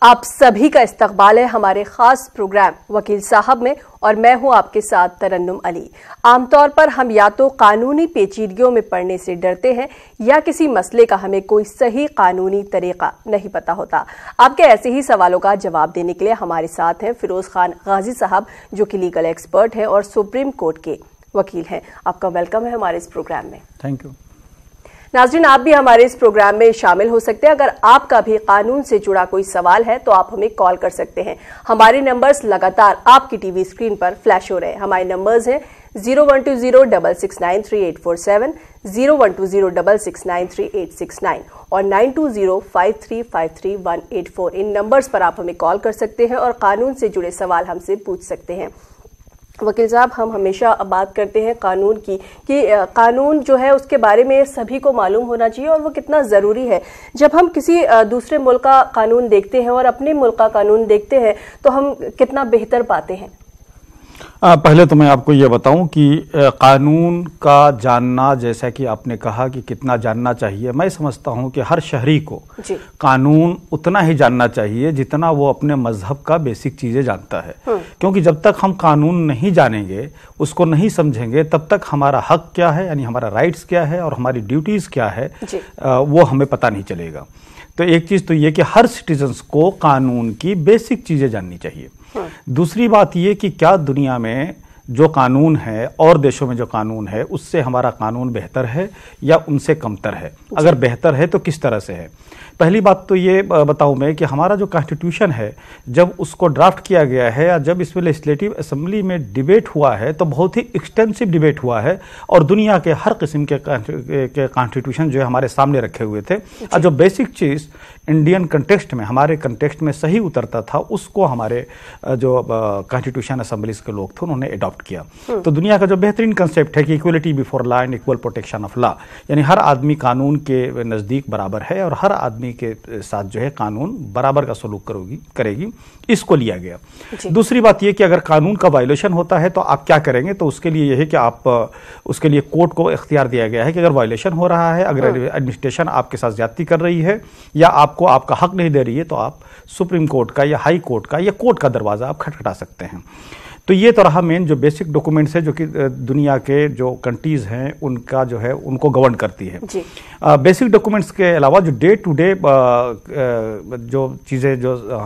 आप सभी का इस्तकबाल है हमारे खास प्रोग्राम वकील साहब में, और मैं हूं आपके साथ तरन्नुम अली। आमतौर पर हम या तो कानूनी पेचीदगियों में पड़ने से डरते हैं या किसी मसले का हमें कोई सही कानूनी तरीका नहीं पता होता। आपके ऐसे ही सवालों का जवाब देने के लिए हमारे साथ हैं फिरोज खान गाजी साहब, जो कि लीगल एक्सपर्ट हैं और सुप्रीम कोर्ट के वकील हैं। आपका वेलकम है हमारे इस प्रोग्राम में। Thank you. नाज़रीन, आप भी हमारे इस प्रोग्राम में शामिल हो सकते हैं। अगर आपका भी कानून से जुड़ा कोई सवाल है तो आप हमें कॉल कर सकते हैं। हमारे नंबर्स लगातार आपकी टीवी स्क्रीन पर फ्लैश हो रहे हैं। हमारे नंबर्स हैं 012066938847, 012066938869 और 9205353184। इन नंबर्स पर आप हमें कॉल कर सकते हैं और कानून से जुड़े सवाल हमसे पूछ सकते हैं। वकील साहब, हम हमेशा बात करते हैं कानून की कि कानून जो है उसके बारे में सभी को मालूम होना चाहिए और वो कितना ज़रूरी है। जब हम किसी दूसरे मुल्क का कानून देखते हैं और अपने मुल्क का कानून देखते हैं तो हम कितना बेहतर पाते हैं। पहले तो मैं आपको ये बताऊं कि कानून का जानना, जैसा कि आपने कहा कि कितना जानना चाहिए, मैं समझता हूं कि हर शहरी को कानून उतना ही जानना चाहिए जितना वो अपने मजहब का बेसिक चीजें जानता है। क्योंकि जब तक हम कानून नहीं जानेंगे, उसको नहीं समझेंगे, तब तक हमारा हक क्या है, यानी हमारा राइट्स क्या है और हमारी ड्यूटीज क्या है, वो हमें पता नहीं चलेगा। तो एक चीज तो ये कि हर सिटीजन्स को कानून की बेसिक चीजें जाननी चाहिए। दूसरी बात ये कि क्या दुनिया में जो कानून है और देशों में जो कानून है उससे हमारा कानून बेहतर है या उनसे कमतर है, अगर बेहतर है तो किस तरह से है। पहली बात तो ये बताऊं मैं कि हमारा जो कॉन्स्टिट्यूशन है, जब उसको ड्राफ्ट किया गया है या जब इसमें लेजिस्लेटिव असेंबली में डिबेट हुआ है तो बहुत ही एक्सटेंसिव डिबेट हुआ है और दुनिया के हर किस्म के कॉन्स्टिट्यूशन जो है हमारे सामने रखे हुए थे। और जो बेसिक चीज़ इंडियन कंटेक्स्ट में, हमारे कंटेक्स्ट में सही उतरता था, उसको हमारे जो कॉन्स्टिट्यूशन असेंबलीज के लोग थे उन्होंने अडॉप्ट किया। तो दुनिया का जो बेहतरीन कंसेप्ट है कि equality before law and equal protection of law, यानी हर आदमी कानून के नज़दीक बराबर है और हर आदमी के साथ जो है कानून बराबर का सलूक करेगी, इसको लिया गया। दूसरी बात यह कि अगर कानून का वायलेशन होता है तो आप क्या करेंगे, तो उसके लिए यह है कि आप उसके लिए कोर्ट को इख्तियार दिया गया है कि अगर वायलेशन हो रहा है, अगर एडमिनिस्ट्रेशन आपके साथ ज्यादती कर रही है या आपको आपका हक नहीं दे रही है, तो आप सुप्रीम कोर्ट का या हाई कोर्ट का या कोर्ट का दरवाजा आप खटखटा सकते हैं। तो ये तो रहा मेन जो बेसिक डॉक्यूमेंट्स है जो कि दुनिया के जो कंट्रीज हैं उनका जो है उनको गवर्न करती है। बेसिक डॉक्यूमेंट्स के अलावा जो डे टू डे जो चीज़ें जो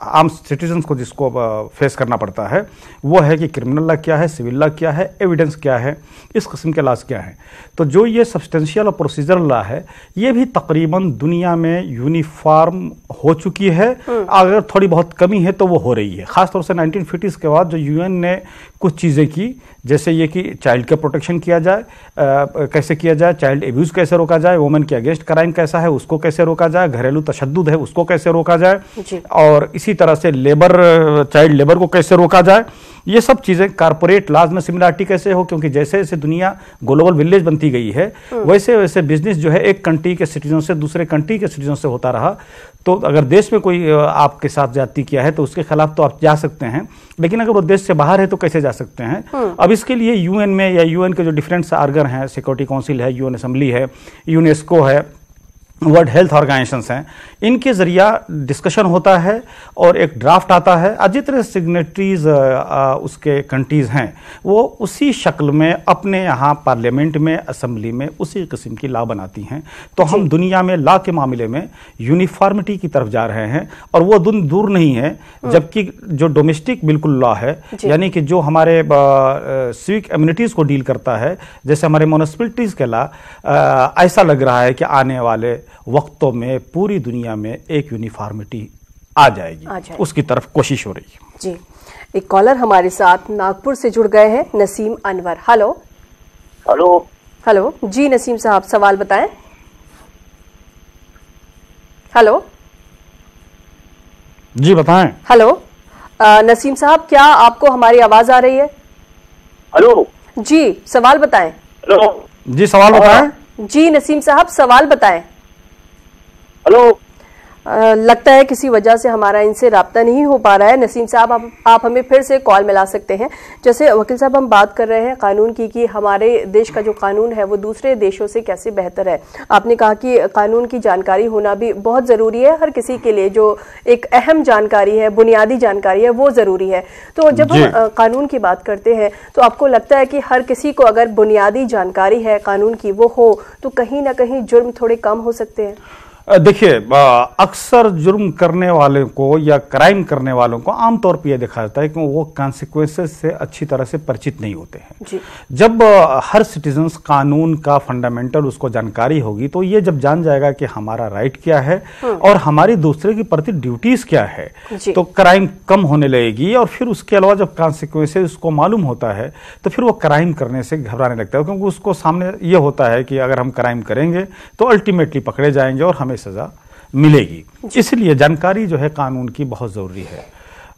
आम सिटीजन्स को जिसको फेस करना पड़ता है वो है कि क्रिमिनल लॉ क्या है, सिविल लॉ क्या है, एविडेंस क्या है, इस किस्म के लॉज क्या है। तो जो ये सब्सटेंशियल और प्रोसीजरल लॉ है ये भी तकरीबन दुनिया में यूनिफॉर्म हो चुकी है। अगर थोड़ी बहुत कमी है तो वो हो रही है। खासतौर से 1950s के बाद जो यूएन ने कुछ चीज़ें की, जैसे ये कि चाइल्ड का प्रोटेक्शन किया जाए, कैसे किया जाए, चाइल्ड एब्यूज कैसे रोका जाए, वुमेन के अगेंस्ट क्राइम कैसा है उसको कैसे रोका जाए, घरेलू तशद्दुद है उसको कैसे रोका जाए, और इसी तरह से लेबर, चाइल्ड लेबर को कैसे रोका जाए, ये सब चीज़ें। कारपोरेट लॉज में सिमिलरिटी कैसे हो, क्योंकि जैसे जैसे दुनिया ग्लोबल विलेज बनती गई है वैसे वैसे बिजनेस जो है एक कंट्री के सिटीजन से दूसरे कंट्री के सिटीजन से होता रहा। तो अगर देश में कोई आपके साथ ज्यादती किया है तो उसके खिलाफ तो आप जा सकते हैं, लेकिन अगर वो देश से बाहर है तो कैसे जा सकते हैं। अब इसके लिए यूएन में या यूएन के जो डिफरेंट ऑर्गन हैं, सिक्योरिटी काउंसिल है, यूएन असेंबली है, यूनेस्को है, वर्ल्ड हेल्थ ऑर्गेनाइजेशंस हैं, इनके जरिया डिस्कशन होता है और एक ड्राफ्ट आता है। जितने सिग्नेटरीज उसके कंट्रीज हैं वो उसी शक्ल में अपने यहाँ पार्लियामेंट में, असेंबली में उसी किस्म की लॉ बनाती हैं। तो हम दुनिया में लॉ के मामले में यूनिफॉर्मिटी की तरफ जा रहे हैं और वो दूर नहीं है। जबकि जो डोमेस्टिक बिल्कुल लॉ है, यानी कि जो हमारे सिविक एम्यूनिटीज को डील करता है, जैसे हमारे म्युनिसिपैलिटीज के लॉ, ऐसा लग रहा है कि आने वाले वक्तों में पूरी दुनिया में एक यूनिफॉर्मिटी आ जाएगी, उसकी तरफ कोशिश हो रही है। जी, एक कॉलर हमारे साथ नागपुर से जुड़ गए हैं, Naseem Anwar. Hello hello hello ji Naseem साहब, सवाल बताएं। हेलो जी बताएं। हेलो नसीम साहब, क्या आपको हमारी आवाज आ रही है? हेलो जी, सवाल बताएं। हेलो जी सवाल बताएं। जी नसीम साहब, सवाल बताएं। हेलो लगता है किसी वजह से हमारा इनसे राब्ता नहीं हो पा रहा है। नसीम साहब, आप हमें फिर से कॉल मिला सकते हैं। जैसे वकील साहब हम बात कर रहे हैं कानून की कि हमारे देश का जो कानून है वो दूसरे देशों से कैसे बेहतर है। आपने कहा कि कानून की जानकारी होना भी बहुत ज़रूरी है, हर किसी के लिए जो एक अहम जानकारी है, बुनियादी जानकारी है, वो ज़रूरी है। तो जब हम कानून की बात करते हैं तो आपको लगता है कि हर किसी को अगर बुनियादी जानकारी है कानून की वो हो तो कहीं ना कहीं जुर्म थोड़े कम हो सकते हैं? देखिए, अक्सर जुर्म करने वाले को या क्राइम करने वालों को आमतौर पर यह देखा जाता है कि वो कॉन्सिक्वेंसेस से अच्छी तरह से परिचित नहीं होते हैं जी। जब हर सिटीजन्स कानून का फंडामेंटल उसको जानकारी होगी तो ये जब जान जाएगा कि हमारा राइट क्या है और हमारी दूसरे के प्रति ड्यूटीज क्या है तो क्राइम कम होने लगेगी। और फिर उसके अलावा जब कॉन्सिक्वेंसेस उसको मालूम होता है तो फिर वो क्राइम करने से घबराने लगता है, क्योंकि उसको सामने ये होता है कि अगर हम क्राइम करेंगे तो अल्टीमेटली पकड़े जाएंगे और हमें सजा मिलेगी। इसलिए जानकारी जो है कानून की बहुत जरूरी है।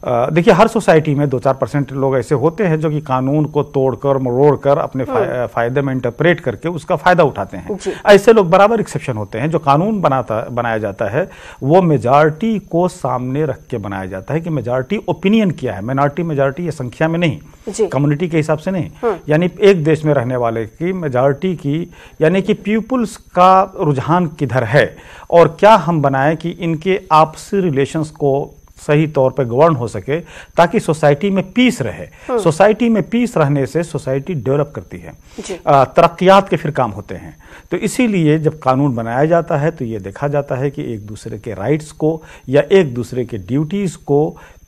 देखिए, हर सोसाइटी में 2-4% लोग ऐसे होते हैं जो कि कानून को तोड़कर मरोड़कर अपने फायदे में इंटरप्रेट करके उसका फायदा उठाते हैं। ऐसे लोग बराबर एक्सेप्शन होते हैं। जो कानून बनाया जाता है वो मेजॉरिटी को सामने रख के बनाया जाता है कि मेजॉरिटी ओपिनियन क्या है। माइनॉरिटी मेजॉरिटी ये संख्या में नहीं, कम्युनिटी के हिसाब से नहीं, यानी एक देश में रहने वाले की मेजॉरिटी की यानी कि पीपुल्स का रुझान किधर है और क्या हम बनाएं कि इनके आपसी रिलेशंस को सही तौर पे गवर्न हो सके ताकि सोसाइटी में पीस रहे। सोसाइटी में पीस रहने से सोसाइटी डेवलप करती है, तरक्कियात के फिर काम होते हैं। तो इसीलिए जब कानून बनाया जाता है तो ये देखा जाता है कि एक दूसरे के राइट्स को या एक दूसरे के ड्यूटीज को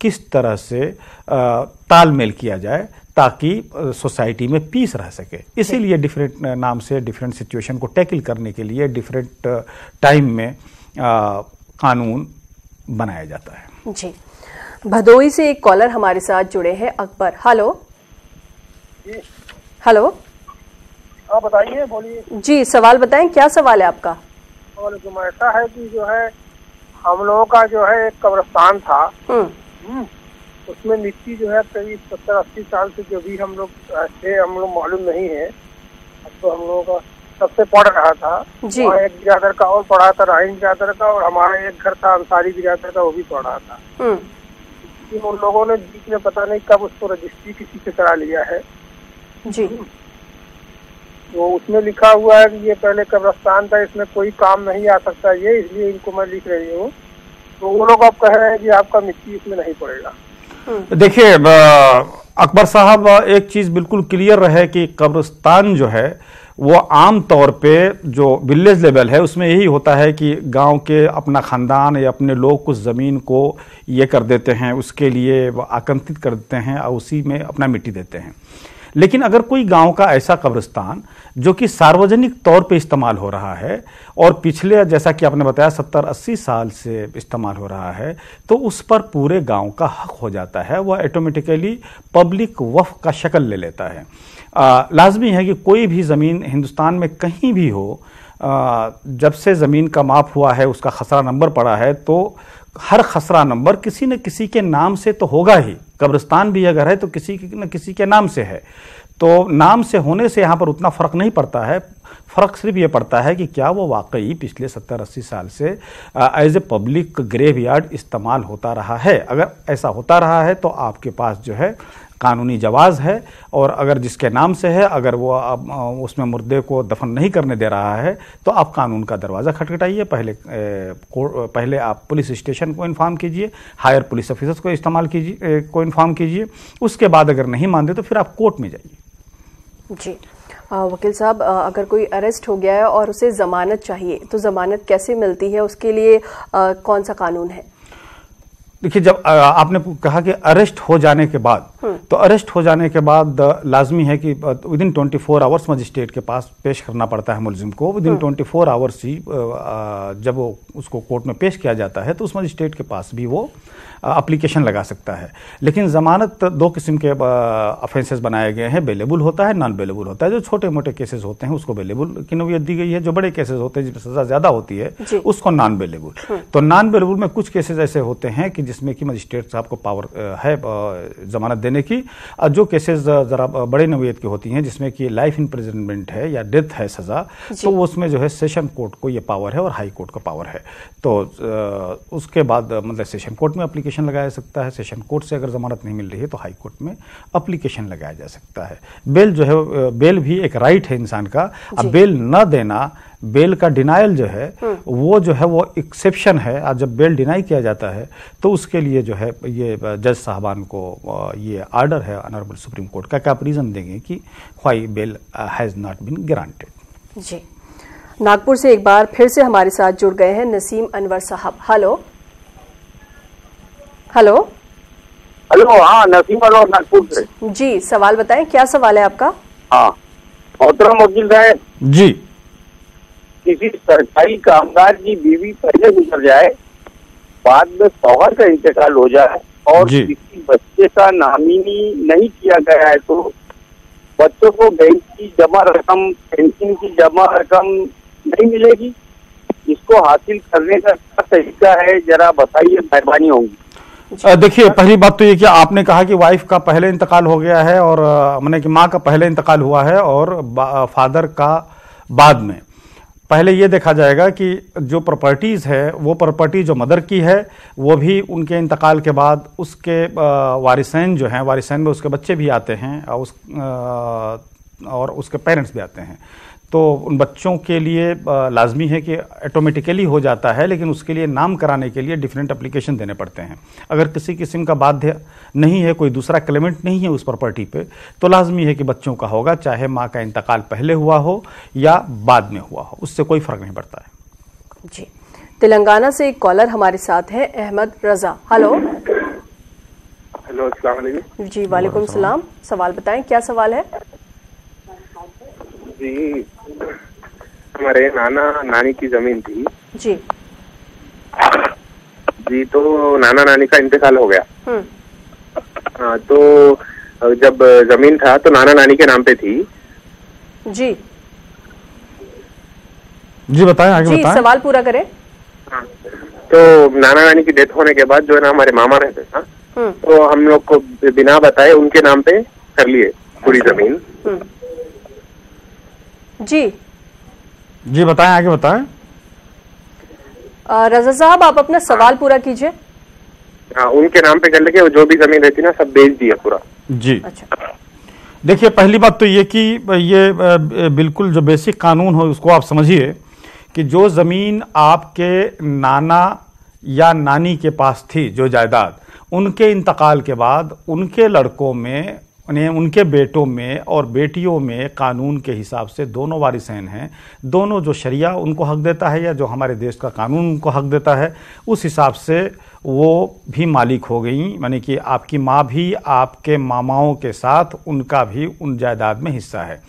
किस तरह से तालमेल किया जाए ताकि सोसाइटी में पीस रह सके। इसीलिए डिफरेंट नाम से डिफरेंट सिचुएशन को टैकल करने के लिए डिफरेंट टाइम में कानून बनाया जाता है। जी, भदोई से एक कॉलर हमारे साथ जुड़े हैं, अकबर। हेलो हेलो, हाँ बताइए, बोलिए जी। सवाल बताएं, क्या सवाल है आपका? ऐसा है कि जो है हम लोगों का जो है एक कब्रिस्तान था, उसमें मिट्टी जो है करीब 70-80 साल से जो भी हम लोग मालूम नहीं है। अब तो हम लोगों का सबसे पढ़ रहा था जी। एक बिरादर का और पढ़ा था, राहीन बिरादर का, और हमारा एक घर था अंसारी बिरादर का, वो भी पढ़ रहा था। उन लोगों ने बीच में पता नहीं कब उसको रजिस्ट्री किसी से करा लिया है जी। तो उसमें लिखा हुआ है कि ये पहले कब्रिस्तान था, इसमें कोई काम नहीं आ सकता, ये इसलिए इनको मैं लिख रही हूँ। तो वो लोग अब कह रहे हैं कि आपका मिट्टी इसमें नहीं पड़ेगा। देखिए अकबर साहब, एक चीज बिल्कुल क्लियर रहे कि कब्रिस्तान जो है वो आम तौर पे जो विलेज लेवल है उसमें यही होता है कि गांव के अपना खानदान या अपने लोग कुछ ज़मीन को ये कर देते हैं, उसके लिए आकंठित कर देते हैं और उसी में अपना मिट्टी देते हैं। लेकिन अगर कोई गांव का ऐसा कब्रिस्तान जो कि सार्वजनिक तौर पे इस्तेमाल हो रहा है और पिछले, जैसा कि आपने बताया, 70-80 साल से इस्तेमाल हो रहा है, तो उस पर पूरे गांव का हक हो जाता है। वह ऑटोमेटिकली पब्लिक वक्फ का शक्ल ले लेता है। लाजमी है कि कोई भी ज़मीन हिंदुस्तान में कहीं भी हो, जब से ज़मीन का माप हुआ है, उसका खसरा नंबर पड़ा है, तो हर खसरा नंबर किसी न किसी के नाम से तो होगा ही। कब्रिस्तान भी अगर है तो किसी न किसी के नाम से है। तो नाम से होने से यहाँ पर उतना फ़र्क नहीं पड़ता है। फ़र्क सिर्फ ये पड़ता है कि क्या वो वाकई पिछले 70-80 साल से एज ए पब्लिक ग्रेवयार्ड इस्तेमाल होता रहा है। अगर ऐसा होता रहा है तो आपके पास जो है कानूनी जवाज़ है, और अगर जिसके नाम से है, अगर वो उसमें मुर्दे को दफन नहीं करने दे रहा है तो आप कानून का दरवाज़ा खटखटाइए। पहले आप पुलिस स्टेशन को इन्फॉर्म कीजिए, हायर पुलिस ऑफिसर्स को इन्फॉर्म कीजिए। उसके बाद अगर नहीं मानते तो फिर आप कोर्ट में जाइए। जी वकील साहब, अगर कोई अरेस्ट हो गया है और उसे जमानत चाहिए तो जमानत कैसे मिलती है, उसके लिए कौन सा कानून है? देखिए, जब आपने कहा कि अरेस्ट हो जाने के बाद, तो अरेस्ट हो जाने के बाद लाजमी है कि विदिन 24 आवर्स मजिस्ट्रेट के पास पेश करना पड़ता है मुलजिम को। विदिन 24 आवर्स ही जब उसको कोर्ट में पेश किया जाता है तो उस मजिस्ट्रेट के पास भी वो एप्लीकेशन लगा सकता है। लेकिन जमानत दो किस्म के ऑफेंसेस बनाए गए हैं, बेलेबल होता है, नॉन बेलेबल होता है। जो छोटे मोटे केसेस होते हैं उसको बेलेबल की नौयत दी गई है, जो बड़े केसेस होते हैं जिसमें सजा ज्यादा होती है उसको नॉन बेलेबल। तो नॉन बेलेबल में कुछ केसेस ऐसे होते हैं कि जिसमें कि मजिस्ट्रेट साहब को पावर है जमानत देने की। जो केसेस जरा बड़े नौयत की होती हैं जिसमें कि लाइफ इम्प्रिजनमेंट है या डेथ है सजा, तो उसमें जो है सेशन कोर्ट को ये पावर है और हाई कोर्ट को पावर है। तो उसके बाद मतलब सेशन कोर्ट में एप्लीकेशन लगाया जा सकता है, सेशन कोर्ट से अगर जमानत नहीं मिल रही है तो हाई कोर्ट में एप्लीकेशन लगाया जा सकता है। बेल जो है, बेल भी एक राइट है इंसान का। अब बेल न देना, बेल का डिनायल जो है वो जो है वो एक्सेप्शन है। आज जब बेल डिनाई किया जाता है तो उसके लिए जो है ये जज साहबान को ये आर्डर है ऑनरेबल सुप्रीम कोर्ट का कि आप रीजन देंगे कि why bail has not been granted. जी, नागपुर से एक बार फिर से हमारे साथ जुड़ गए हैं नसीम अनवर साहब। Hello hello hello. हाँ, नसीम अनवर नागपुर से। जी, सवाल बताएं, क्या सवाल है आपका? हाँ, मोहतरम वकील साहब जी, किसी सरकारी कामगार की बीवी पहले गुजर जाए, बाद में शौहर का इंतकाल हो जाए और किसी बच्चे का नामिनी नहीं किया गया है तो बच्चों को बैंक की जमा रकम, पेंशन की जमा रकम नहीं मिलेगी। इसको हासिल करने का क्या तरीका है, जरा बताइए, मेहरबानी होगी। देखिए, पहली बात तो ये कि आपने कहा कि वाइफ का पहले इंतकाल हो गया है और मैंने कि माँ का पहले इंतकाल हुआ है और फादर का बाद में। पहले ये देखा जाएगा कि जो प्रॉपर्टीज़ है वो प्रॉपर्टी जो मदर की है वो भी उनके इंतकाल के बाद उसके वारिसैन जो हैं, वारिसैन में उसके बच्चे भी आते हैं और उसके पेरेंट्स भी आते हैं। तो उन बच्चों के लिए लाजमी है कि ऑटोमेटिकली हो जाता है, लेकिन उसके लिए नाम कराने के लिए डिफरेंट एप्लीकेशन देने पड़ते हैं। अगर किसी किस्म का बाध्य नहीं है, कोई दूसरा क्लेमेंट नहीं है उस प्रॉपर्टी पे, तो लाजमी है कि बच्चों का होगा, चाहे माँ का इंतकाल पहले हुआ हो या बाद में हुआ हो, उससे कोई फर्क नहीं पड़ता है। जी, तेलंगाना से एक कॉलर हमारे साथ है, अहमद रजा। हेलो हेलो, अस्सलाम वालेकुम। जी, वालेकुम सलाम। सवाल बताएं, क्या सवाल है? जी, हमारे नाना नानी की जमीन थी जी। जी, तो नाना नानी का इंतकाल हो गया। हाँ, तो जब जमीन था तो नाना नानी के नाम पे थी। जी जी, बताएं, आगे बताएं। सवाल पूरा करें। हाँ, तो नाना नानी की डेथ होने के बाद जो है ना हमारे मामा रहते थे, तो हम लोग को बिना बताए उनके नाम पे कर लिए पूरी जमीन। जी जी, बताएं, आगे बताएं। रजा साहब, आप अपना सवाल पूरा कीजिए। हाँ, उनके नाम पे कर लेके जो भी जमीन रहती ना सब बेच दिया पूरा। जी, अच्छा। देखिए, पहली बात तो ये कि ये बिल्कुल जो बेसिक कानून हो उसको आप समझिए कि जो ज़मीन आपके नाना या नानी के पास थी, जो जायदाद, उनके इंतकाल के बाद उनके लड़कों में, उनके बेटों में और बेटियों में कानून के हिसाब से दोनों वारिसैन हैं। दोनों, जो शरिया उनको हक देता है या जो हमारे देश का कानून उनको हक देता है, उस हिसाब से वो भी मालिक हो गई। यानी कि आपकी माँ भी आपके मामाओं के साथ उनका भी उन जायदाद में हिस्सा है।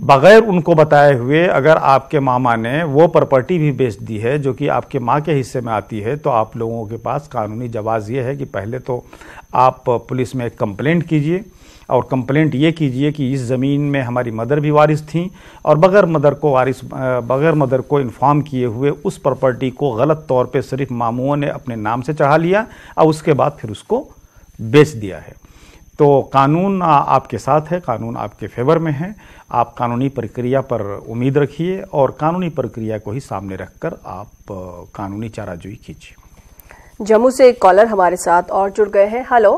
बगैर उनको बताए हुए अगर आपके मामा ने वो प्रॉपर्टी भी बेच दी है जो कि आपके माँ के हिस्से में आती है, तो आप लोगों के पास कानूनी जवाज़ ये है कि पहले तो आप पुलिस में एक कंप्लेंट कीजिए और कंप्लेंट ये कीजिए कि इस ज़मीन में हमारी मदर भी वारिस थी और बगैर मदर को इन्फॉर्म किए हुए उस प्रॉपर्टी को गलत तौर पे सिर्फ मामुओं ने अपने नाम से चढ़ा लिया और उसके बाद फिर उसको बेच दिया है। तो कानून आपके साथ है, कानून आपके फेवर में है। आप कानूनी प्रक्रिया पर उम्मीद रखिए और कानूनी प्रक्रिया को ही सामने रखकर आप कानूनी चाराजोई कीजिए। जम्मू से एक कॉलर हमारे साथ और जुड़ गए हैं। हेलो।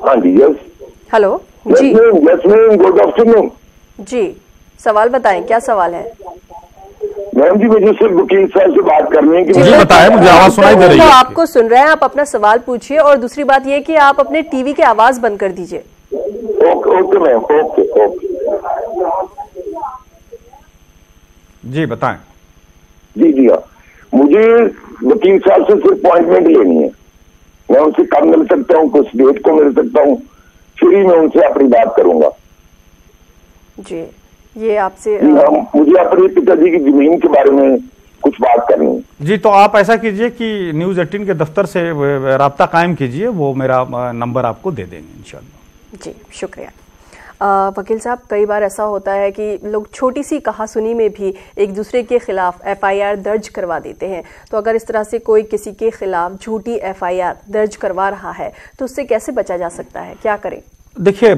हाँ जी, हेलो जी, गुड आफ्टरनून जी, सवाल बताएं, क्या सवाल है? मैम जी, मुझे सिर्फ वकील साहब से बात करनी है कि जी बताएं, मुझे आवाज सुनाई दे रही है। तो आपको सुन रहे हैं, आप अपना सवाल पूछिए। और दूसरी बात ये कि आप अपने टीवी की आवाज बंद कर दीजिए। Okay ma'am, okay. जी बताएं। जी हाँ, मुझे वकील साहब से सिर्फ अपॉइंटमेंट लेनी है। मैं उनसे कब मिल सकता हूँ, कुछ डेट को मिल सकता हूँ, फिर ही मैं उनसे अपनी बात करूंगा। जी, ये आपसे मुझे अपने पिताजी की जमीन के बारे में कुछ बात करनी है। जी, तो आप ऐसा कीजिए कि न्यूज़ 18 के दफ्तर से राब्ता कायम कीजिए, वो मेरा नंबर आपको दे देंगे इंशाल्लाह। जी, शुक्रिया। वकील साहब, कई बार ऐसा होता है कि लोग छोटी सी कहासुनी में भी एक दूसरे के खिलाफ FIR दर्ज करवा देते हैं। तो अगर इस तरह से कोई किसी के खिलाफ झूठी FIR दर्ज करवा रहा है तो उससे कैसे बचा जा सकता है, क्या करें? देखिए,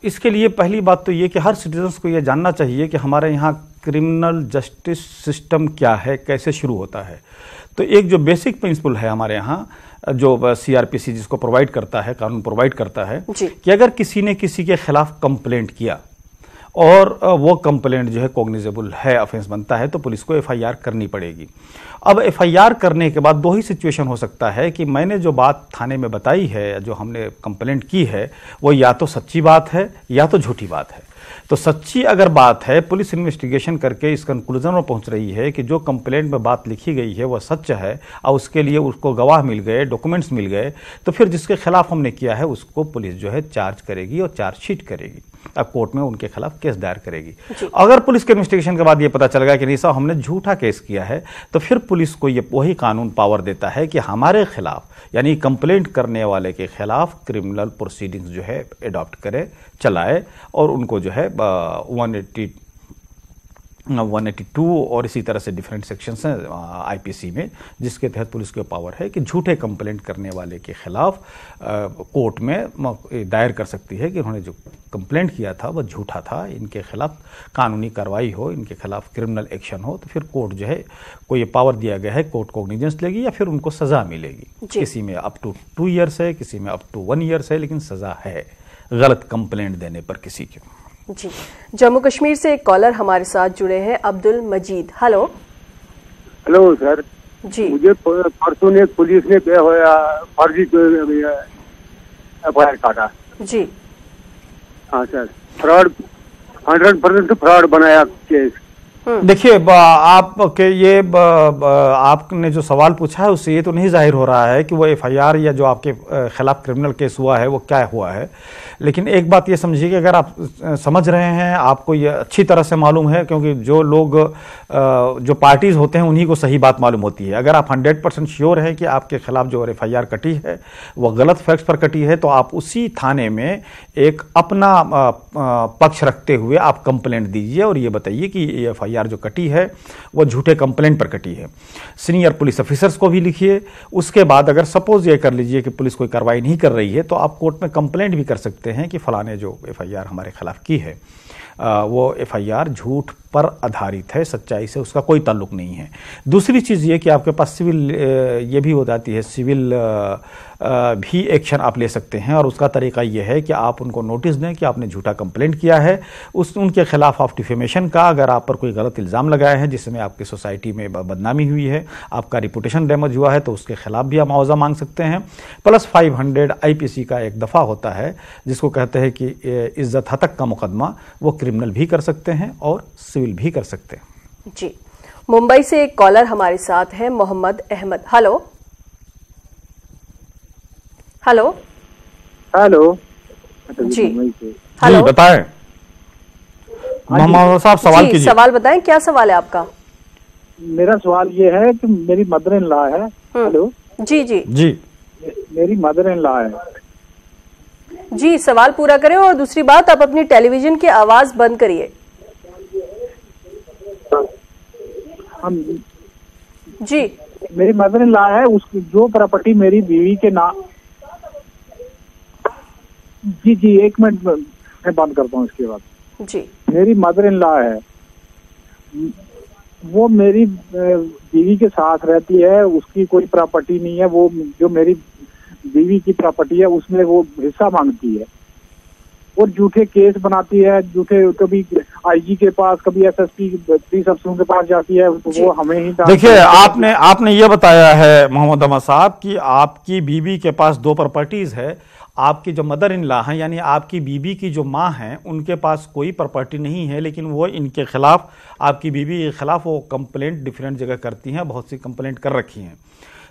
इसके लिए पहली बात तो ये कि हर सिटीजन्स को ये जानना चाहिए कि हमारे यहाँ क्रिमिनल जस्टिस सिस्टम क्या है, कैसे शुरू होता है। तो एक जो बेसिक प्रिंसिपल है हमारे यहाँ, जो CRPC जिसको प्रोवाइड करता है, कानून प्रोवाइड करता है कि अगर किसी ने किसी के खिलाफ कंप्लेंट किया और वो कंप्लेंट जो है कॉग्निजेबल है, ऑफेंस बनता है, तो पुलिस को FIR करनी पड़ेगी। अब FIR करने के बाद दो ही सिचुएशन हो सकता है कि मैंने जो बात थाने में बताई है, जो हमने कंप्लेंट की है, वो या तो सच्ची बात है या तो झूठी बात है। तो सच्ची अगर बात है, पुलिस इन्वेस्टिगेशन करके इस कंक्लूजन में पहुंच रही है कि जो कंप्लेंट में बात लिखी गई है वह सच है और उसके लिए उसको गवाह मिल गए, डॉक्यूमेंट्स मिल गए, तो फिर जिसके खिलाफ हमने किया है उसको पुलिस जो है चार्ज करेगी और चार्जशीट करेगी, अब कोर्ट में उनके खिलाफ केस दायर करेगी। अगर पुलिस के इन्वेस्टिगेशन के बाद ये पता चल गया कि नहीं साहब हमने झूठा केस किया है, तो फिर पुलिस को ये वही कानून पावर देता है कि हमारे खिलाफ, यानी कंप्लेंट करने वाले के खिलाफ क्रिमिनल प्रोसीडिंग्स जो है एडॉप्ट करे, चलाए, और उनको जो है 182 और इसी तरह से डिफरेंट सेक्शंस हैं IPC में, जिसके तहत पुलिस को पावर है कि झूठे कंप्लेंट करने वाले के खिलाफ कोर्ट में दायर कर सकती है कि उन्होंने जो कंप्लेंट किया था वह झूठा था, इनके खिलाफ कानूनी कार्रवाई हो, इनके खिलाफ क्रिमिनल एक्शन हो। तो फिर कोर्ट जो है को ये पावर दिया गया है, कोर्ट कॉग्निजेंस लेगी या फिर उनको सजा मिलेगी। किसी में अप टू 2 ईयर्स है, किसी में अप टू 1 ईयर्स है, लेकिन सजा है गलत कंप्लेंट देने पर किसी के। जी, जम्मू कश्मीर से एक कॉलर हमारे साथ जुड़े हैं, अब्दुल मजीद। हेलो। हेलो सर जी, मुझे परसों ने पुलिस ने फर्जी FIR काटा। जी हाँ सर, फ्रॉड 100% फ्रॉड बनाया केस। देखिए, आपके ये आपने जो सवाल पूछा है उससे ये तो नहीं जाहिर हो रहा है कि वो FIR या जो आपके खिलाफ क्रिमिनल केस हुआ है वो क्या हुआ है। लेकिन एक बात ये समझिए कि अगर आप समझ रहे हैं, आपको ये अच्छी तरह से मालूम है, क्योंकि जो लोग जो पार्टीज होते हैं उन्हीं को सही बात मालूम होती है। अगर आप 100% श्योर है कि आपके खिलाफ जो FIR कटी है वो गलत फैक्ट्स पर कटी है, तो आप उसी थाने में एक अपना पक्ष रखते हुए आप कंप्लेंट दीजिए और ये बताइए कि ये FIR जो कटी है वो झूठे कंप्लेंट पर कटी है। सीनियर पुलिस ऑफिसर्स को भी लिखिए। उसके बाद अगर सपोज ये कर लीजिए कि पुलिस कोई कार्रवाई नहीं कर रही है, तो आप कोर्ट में कंप्लेंट भी कर सकते हैं कि फलाने जो FIR हमारे खिलाफ की है वो FIR झूठ पर आधारित है, सच्चाई से उसका कोई ताल्लुक नहीं है। दूसरी चीज़ ये कि आपके पास सिविल ये भी हो जाती है, सिविल भी एक्शन आप ले सकते हैं, और उसका तरीका ये है कि आप उनको नोटिस दें कि आपने झूठा कंप्लेंट किया है, उनके खिलाफ आप डिफेमेशन का, अगर आप पर कोई गलत इल्ज़ाम लगाए हैं जिसमें आपकी सोसाइटी में बदनामी हुई है, आपका रिपुटेशन डैमेज हुआ है, तो उसके खिलाफ भी आप मुआवजा मांग सकते हैं। प्लस 500 IPC का एक दफ़ा होता है जिसको कहते हैं कि इज्जत हतक का मुकदमा, वो क्रिमिनल भी कर सकते हैं और सिविल भी कर सकते हैं। जी, मुंबई से एक कॉलर हमारे साथ है, Mohammad Ahmed. Hello. Hello. Hello ji, hello, बताएं मोहम्मद साहब, सवाल कीजिए। सवाल बताएं, क्या सवाल है आपका? मेरा सवाल ये है कि मेरी मदर इन लॉ है। हेलो। जी जी जी, मेरी मदर इन लॉ है जी, सवाल पूरा करें। और दूसरी बात, आप अपनी टेलीविजन की आवाज बंद करिए। हम जी, मेरी मदर इन लॉ है, उसकी जो प्रॉपर्टी मेरी बीवी के नाम। जी, 1 मिनट मैं बंद करता हूँ इसके बाद। जी, मेरी मदर इन लॉ है, वो मेरी बीवी के साथ रहती है, उसकी कोई प्रॉपर्टी नहीं है। वो जो मेरी बीवी की प्रॉपर्टी है उसमें वो हिस्सा मांगती है और झूठे केस बनाती है, झूठे, कभी IG के पास, कभी SSP पुलिस अफसरों के पास जाती है, तो वो हमें ही। देखिए, आपने ये बताया है मोहम्मद अहमद साहब कि आपकी बीवी के पास 2 प्रॉपर्टीज है। आपकी जो मदर इन लॉ हैं, यानी आपकी बीवी की जो माँ हैं, उनके पास कोई प्रॉपर्टी नहीं है, लेकिन वो इनके खिलाफ, आपकी बीवी के खिलाफ वो कंप्लेंट डिफरेंट जगह करती हैं, बहुत सी कंप्लेंट कर रखी हैं।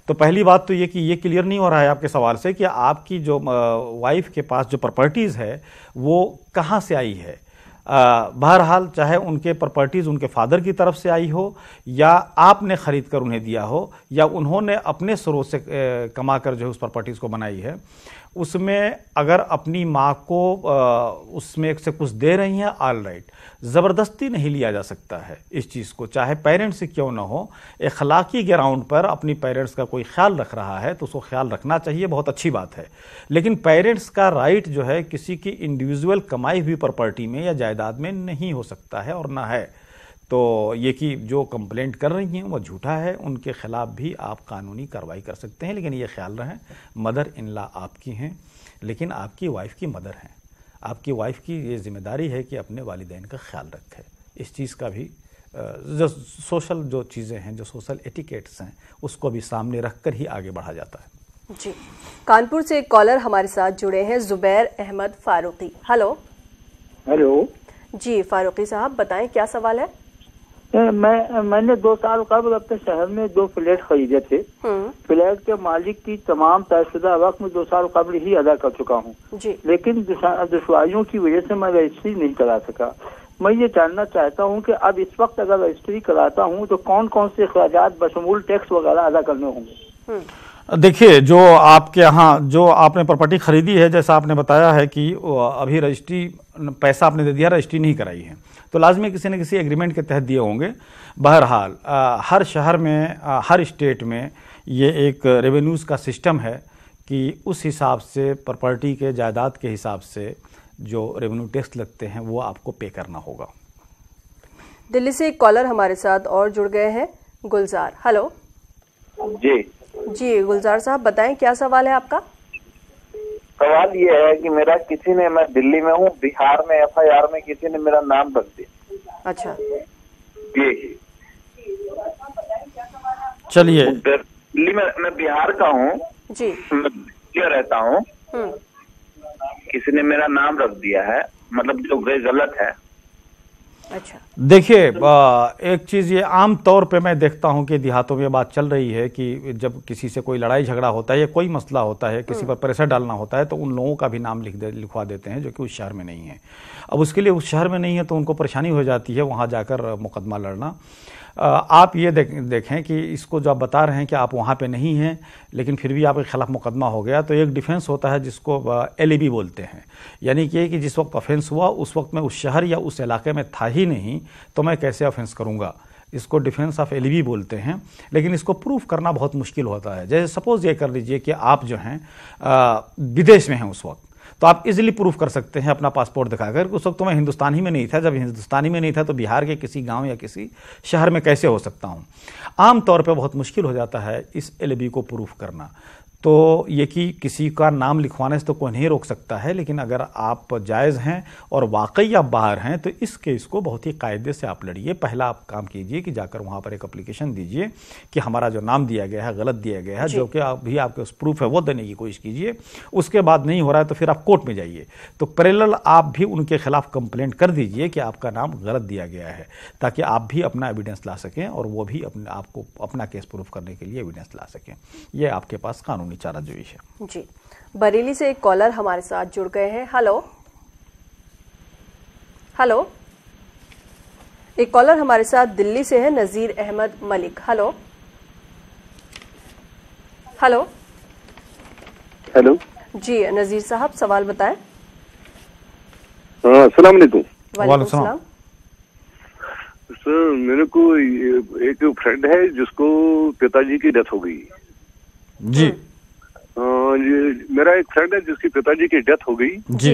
तो पहली बात तो ये कि ये क्लियर नहीं हो रहा है आपके सवाल से कि आपकी जो वाइफ के पास जो प्रॉपर्टीज़ है वो कहाँ से आई है। बहरहाल, चाहे उनके प्रॉपर्टीज़ उनके फादर की तरफ से आई हो या आपने ख़रीद कर उन्हें दिया हो या उन्होंने अपने स्रोत से कमा कर जो है उस प्रॉपर्टीज़ को बनाई है, उसमें अगर अपनी माँ को उसमें से कुछ दे रही हैं, ऑल राइट, ज़बरदस्ती नहीं लिया जा सकता है इस चीज़ को, चाहे पेरेंट्स से क्यों ना हो। अखलाकी ग्राउंड पर अपनी पेरेंट्स का कोई ख्याल रख रहा है तो उसको ख्याल रखना चाहिए, बहुत अच्छी बात है। लेकिन पेरेंट्स का राइट जो है किसी की इंडिविजुअल कमाई हुई प्रॉपर्टी में या जायदाद में नहीं हो सकता है और ना है। तो ये कि जो कंप्लेंट कर रही हैं वो झूठा है, उनके खिलाफ भी आप कानूनी कार्रवाई कर सकते हैं। लेकिन ये ख्याल रहे, मदर इन लॉ आपकी हैं, लेकिन आपकी वाइफ की मदर हैं। आपकी वाइफ की ये जिम्मेदारी है कि अपने वालिदैन का ख्याल रखे। इस चीज़ का भी जो सोशल जो चीज़ें हैं, जो सोशल एटिकेट्स हैं, उसको भी सामने रख कर ही आगे बढ़ा जाता है। जी, कानपुर से एक कॉलर हमारे साथ जुड़े हैं, जुबैर अहमद फारूकी। हेलो। हेलो जी फारूकी साहब, बताएं क्या सवाल है? मैंने 2 साल कबल अपने शहर में 2 फ्लैट खरीदे थे। फ्लैट के मालिक की तमाम तयशुदा वक्त में 2 साल कबल ही अदा कर चुका हूँ, लेकिन दुश्वारियों की वजह से मैं रजिस्ट्री नहीं करा सका। मैं ये जानना चाहता हूँ कि अब इस वक्त अगर रजिस्ट्री कराता हूँ तो कौन कौन से अखराजात बशमूल टैक्स वगैरह अदा करने होंगे? देखिए, जो आपके यहाँ जो आपने प्रॉपर्टी खरीदी है, जैसा आपने बताया है कि अभी रजिस्ट्री पैसा आपने दे दिया, रजिस्ट्री नहीं कराई है, तो लाजमी किसी न किसी एग्रीमेंट के तहत दिए होंगे। बहरहाल हर शहर में, हर स्टेट में ये एक रेवेन्यूज़ का सिस्टम है कि उस हिसाब से प्रॉपर्टी के जायदाद के हिसाब से जो रेवेन्यू टैक्स लगते हैं वो आपको पे करना होगा। दिल्ली से एक कॉलर हमारे साथ और जुड़ गए हैं, गुलजार। हेलो। जी गुलजार साहब, बताएं क्या सवाल है आपका? सवाल ये है कि मेरा किसी ने, मैं दिल्ली में हूँ, बिहार में FIR में किसी ने मेरा नाम रख दिया। अच्छा जी, चलिए। दिल्ली में, मैं बिहार का हूँ जी, मैं रहता हूँ, किसी ने मेरा नाम रख दिया है, मतलब जो गलत है। अच्छा, देखिए, एक चीज़ ये आम तौर पे मैं देखता हूँ कि देहातों में बात चल रही है कि जब किसी से कोई लड़ाई झगड़ा होता है या कोई मसला होता है, किसी पर प्रेशर डालना होता है, तो उन लोगों का भी नाम लिखवा देते हैं जो कि उस शहर में नहीं है। अब उसके लिए उस शहर में नहीं है तो उनको परेशानी हो जाती है वहाँ जाकर मुकदमा लड़ना। आप ये देखें कि इसको जो आप बता रहे हैं कि आप वहाँ पे नहीं हैं लेकिन फिर भी आपके खिलाफ मुकदमा हो गया, तो एक डिफेंस होता है जिसको LAB बोलते हैं, यानी कि जिस वक्त ऑफेंस हुआ उस वक्त मैं उस शहर या उस इलाके में था ही नहीं, तो मैं कैसे ऑफेंस करूँगा। इसको डिफेंस ऑफ LAB बोलते हैं, लेकिन इसको प्रूफ करना बहुत मुश्किल होता है। जैसे सपोज ये कर लीजिए कि आप जो हैं विदेश में हैं उस वक्त, तो आप इजीली प्रूफ कर सकते हैं अपना पासपोर्ट दिखाकर उस वक्त तो मैं हिंदुस्तान ही में नहीं था। जब हिंदुस्तानी में नहीं था तो बिहार के किसी गांव या किसी शहर में कैसे हो सकता हूं। आम तौर पे बहुत मुश्किल हो जाता है इस LAB को प्रूफ करना। तो ये कि किसी का नाम लिखवाने से तो कोई नहीं रोक सकता है, लेकिन अगर आप जायज़ हैं और वाकई आप बाहर हैं तो इस केस को बहुत ही कायदे से आप लड़िए। पहला आप काम कीजिए कि जाकर वहाँ पर एक एप्लीकेशन दीजिए कि हमारा जो नाम दिया गया है गलत दिया गया है, जो कि आप भी आपके उस प्रूफ है वो देने की कोशिश कीजिए। उसके बाद नहीं हो रहा है तो फिर आप कोर्ट में जाइए, तो पैरेलल आप भी उनके खिलाफ कंप्लेंट कर दीजिए कि आपका नाम गलत दिया गया है, ताकि आप भी अपना एविडेंस ला सकें और वो भी आपको अपना केस प्रूफ करने के लिए एविडेंस ला सकें। ये आपके पास कानूनी चारा जोई है। जी, बरेली से एक कॉलर हमारे साथ जुड़ गए हैं। हेलो। हेलो, एक कॉलर हमारे साथ दिल्ली से है, Nazir Ahmed Malik. Hello. Hello. Hello ji Nazir साहब, सवाल बताएं। अस्सलाम वालेकुम। वालेकुम सलाम। सर, मेरे को एक फ्रेंड है जिसको पिताजी की डेथ हो गई। जी। मेरा एक फ्रेंड है जिसकी पिताजी की डेथ हो गई। जी।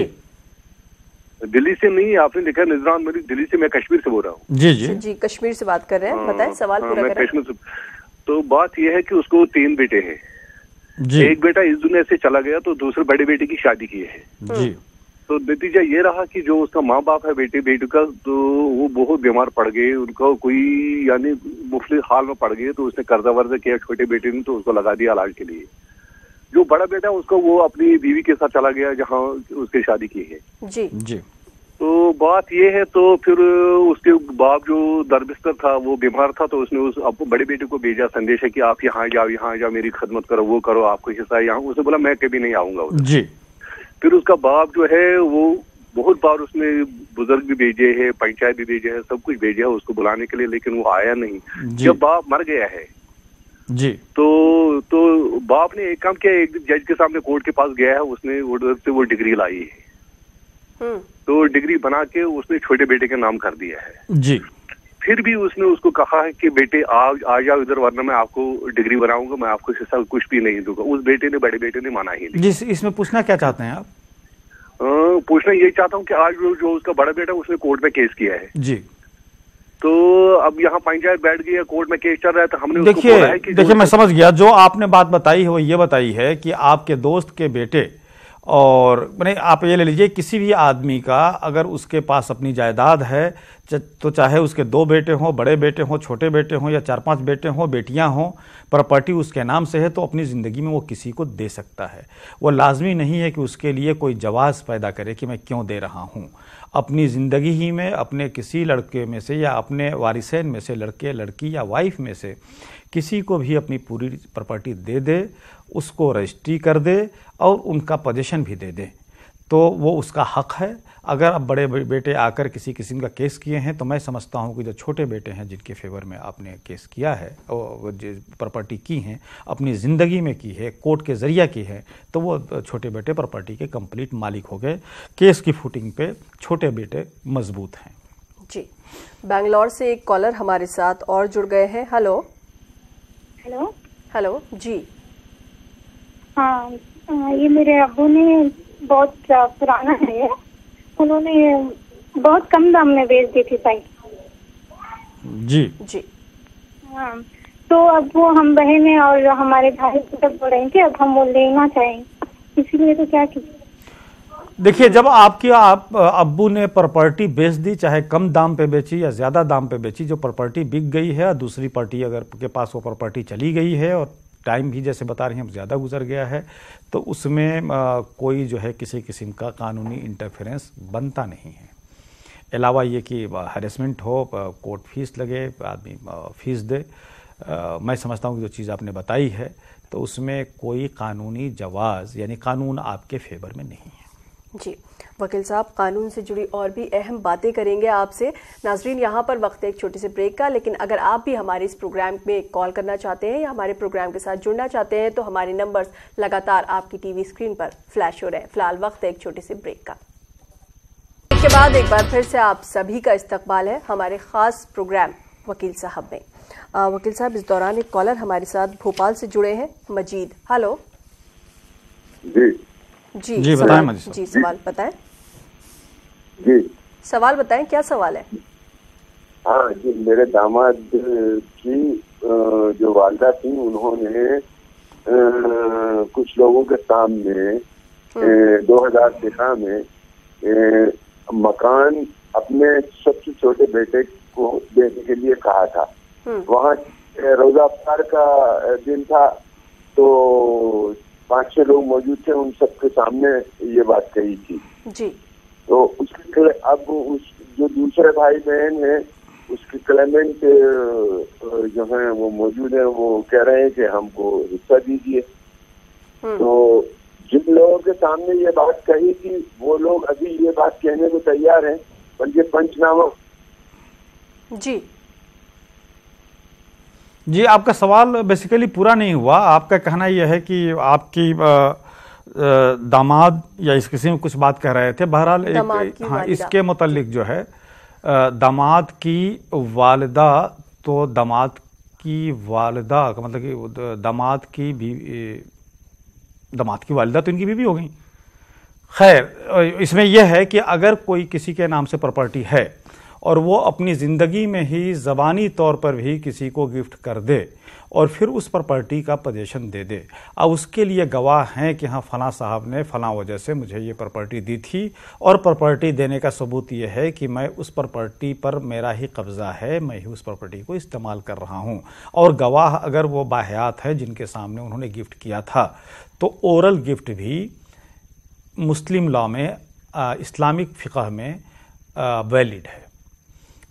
दिल्ली से नहीं, आपने लिखा निजरान मलिक, दिल्ली से, मैं कश्मीर से बोल रहा हूँ। जी जी जी, कश्मीर से बात कर रहे हैं, बताएं सवाल पूरा करें। कश्मीर से। तो बात यह है कि उसको 3 बेटे हैं। जी। एक बेटा इस दुनिया से चला गया तो दूसरे बड़े बेटे की शादी की है। जी। तो नतीजा ये रहा कि जो उसका माँ बाप है बेटे का, तो वो बहुत बीमार पड़ गए, उनका कोई यानी मुफ्लिस हाल में पड़ गए, तो उसने कर्जा वर्जा किया छोटे बेटे ने, तो उसको लगा दिया इलाज के लिए। जो बड़ा बेटा है उसको वो अपनी बीवी के साथ चला गया जहाँ उसकी शादी की है। जी जी। तो बात ये है, तो फिर उसके बाप जो दरबिस्तर था वो बीमार था, तो उसने उस बड़े बेटे को भेजा संदेश है कि आप यहाँ जाओ, मेरी खिदमत करो, वो करो, आपको हिस्सा है यहाँ। उसने बोला मैं कभी नहीं आऊंगा। जी। फिर उसका बाप जो है वो बहुत बार उसने बुजुर्ग भी भेजे हैं, पंचायत भी भेजे हैं, सब कुछ भेजा है उसको बुलाने के लिए, लेकिन वो आया नहीं। जब बाप मर गया है जी। तो बाप ने एक काम किया, एक जज के सामने कोर्ट के पास गया है, उसने उधर से वो डिग्री लाई है, तो डिग्री बना के उसने छोटे बेटे के नाम कर दिया है जी। फिर भी उसने उसको कहा है कि बेटे आ जाओ इधर, वरना मैं आपको डिग्री बनाऊंगा, मैं आपको हिस्सा कुछ भी नहीं दूंगा। उस बेटे ने, बड़े बेटे ने माना ही नहीं। जी, इसमें पूछना क्या चाहते हैं आप? पूछना ये चाहता हूँ कि आज जो उसका बड़ा बेटा उसने कोर्ट में केस किया है जी, तो अब यहाँ पंचायत बैठ गई है, कोर्ट में केस चल रहा है, तो हमने उसको बोला है कि देखिए मैं समझ गया। जो आपने बात बताई है वो ये बताई है कि आपके दोस्त के बेटे, और मैंने आप ये ले लीजिए किसी भी आदमी का अगर उसके पास अपनी जायदाद है, तो चाहे उसके 2 बेटे हों, बड़े बेटे हों, छोटे बेटे हों, या 4-5 बेटे हों, बेटियां हों, प्रॉपर्टी उसके नाम से है, तो अपनी ज़िंदगी में वो किसी को दे सकता है। वो लाजमी नहीं है कि उसके लिए कोई जवाज़ पैदा करे कि मैं क्यों दे रहा हूँ। अपनी ज़िंदगी ही में अपने किसी लड़के में से या अपने वारिसैन में से, लड़के लड़की या वाइफ में से किसी को भी अपनी पूरी प्रॉपर्टी दे दे, उसको रजिस्ट्री कर दे और उनका पोजीशन भी दे दे, तो वो उसका हक है। अगर अब बड़े बेटे आकर किसी किस्म का केस किए हैं, तो मैं समझता हूँ कि जो छोटे बेटे हैं जिनके फेवर में आपने केस किया है और जो प्रॉपर्टी की हैं, अपनी ज़िंदगी में की है, कोर्ट के ज़रिया की है, तो वो छोटे बेटे प्रॉपर्टी के कंप्लीट मालिक हो गए। केस की फुटिंग पे छोटे बेटे मजबूत हैं। जी, बेंगलोर से एक कॉलर हमारे साथ और जुड़ गए हैं। Hello hello hello ji. हाँ, ये मेरे अब्बू ने बहुत पुराना है, उन्होंने बहुत कम दाम में बेच दी थी साइकिल। जी जी। हाँ, तो अब वो हम बहनें और हमारे भाई सब बोल रहे थे अब हम वो लेना चाहेंगे, इसीलिए तो क्या कीजिए। देखिए, जब आप अब्बू ने प्रॉपर्टी बेच दी, चाहे कम दाम पे बेची या ज़्यादा दाम पे बेची, जो प्रॉपर्टी बिक गई है और दूसरी पार्टी अगर के पास वो प्रॉपर्टी चली गई है और टाइम भी जैसे बता रहे हैं ज़्यादा गुजर गया है, तो उसमें कोई जो है किसी किस्म का कानूनी इंटरफेरेंस बनता नहीं है। अलावा ये कि हैरेसमेंट हो, कोर्ट फीस लगे, आदमी फीस दे, मैं समझता हूँ कि जो चीज़ आपने बताई है तो उसमें कोई कानूनी जवाज़ यानी कानून आपके फेवर में नहीं है। जी वकील साहब, कानून से जुड़ी और भी अहम बातें करेंगे आपसे। नाजरीन, यहाँ पर वक्त है एक छोटे से ब्रेक का, लेकिन अगर आप भी हमारे इस प्रोग्राम में कॉल करना चाहते हैं या हमारे प्रोग्राम के साथ जुड़ना चाहते हैं तो हमारे नंबर्स लगातार आपकी टीवी स्क्रीन पर फ्लैश हो रहे हैं। फिलहाल वक्त है एक छोटे से ब्रेक का। इसके बाद एक बार फिर से आप सभी का इस्तकबाल है हमारे खास प्रोग्राम वकील साहब में। वकील साहब, इस दौरान एक कॉलर हमारे साथ भोपाल से जुड़े हैं, मजीद। हेलो जी जी बताएं मजीद जी, सवाल बताएं जी। सवाल बताएं, क्या सवाल है? हाँ जी, मेरे दामाद की जो वालदा थी, उन्होंने कुछ लोगों के सामने 2013 में मकान अपने सबसे छोटे बेटे को देने के लिए कहा था। वहाँ रोजा अफ्तार का दिन था, तो 5-6 लोग मौजूद थे, उन सबके सामने ये बात कही थी जी। तो उसके अब उस जो दूसरे भाई बहन हैं उसके क्लेमेंट जो है वो मौजूद है, वो कह रहे हैं कि हमको हिस्सा दीजिए। तो जिन लोगों के सामने ये बात कही थी वो लोग अभी ये बात कहने को तैयार हैं, पर ये पंचनामा। जी जी, आपका सवाल बेसिकली पूरा नहीं हुआ। आपका कहना यह है कि आपकी दामाद या इस किसी में कुछ बात कह रहे थे। बहरहाल एक हाँ, इसके मुतालिक जो है दामाद की वालिदा, तो दामाद की वालिदा का मतलब कि दामाद की वालिदा तो इनकी बीवी हो गई। खैर, इसमें यह है कि अगर कोई किसी के नाम से प्रॉपर्टी है और वो अपनी ज़िंदगी में ही ज़बानी तौर पर भी किसी को गिफ्ट कर दे और फिर उस प्रॉपर्टी का पोजीशन दे दे, अब उसके लिए गवाह हैं कि हाँ फलां साहब ने फलां वजह से मुझे ये प्रॉपर्टी दी थी और प्रॉपर्टी देने का सबूत ये है कि मैं उस प्रॉपर्टी पर मेरा ही कब्ज़ा है, मैं ही उस प्रॉपर्टी को इस्तेमाल कर रहा हूँ, और गवाह अगर वो बाहयात है जिनके सामने उन्होंने गिफ्ट किया था, तो ओरल गिफ्ट भी मुस्लिम लॉ में, इस्लामिक फ़िक़ह में वैलिड है।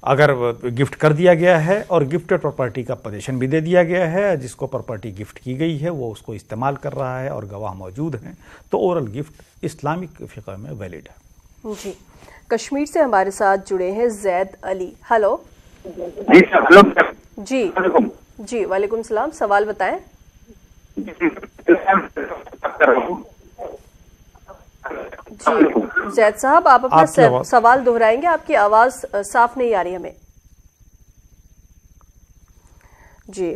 अगर गिफ्ट कर दिया गया है और गिफ्टेड प्रॉपर्टी का पोजीशन भी दे दिया गया है, जिसको प्रॉपर्टी गिफ्ट की गई है वो उसको इस्तेमाल कर रहा है और गवाह मौजूद हैं, तो ओरल गिफ्ट इस्लामिक फ़िक़ह में वैलिड है। जी, कश्मीर से हमारे साथ जुड़े हैं जैद अली। हेलो जी। जी वालेकुम सलाम, सवाल बताएं। जी जैद साहब, आप अपना सवाल दोहराएंगे, आपकी आवाज साफ नहीं आ रही हमें। जी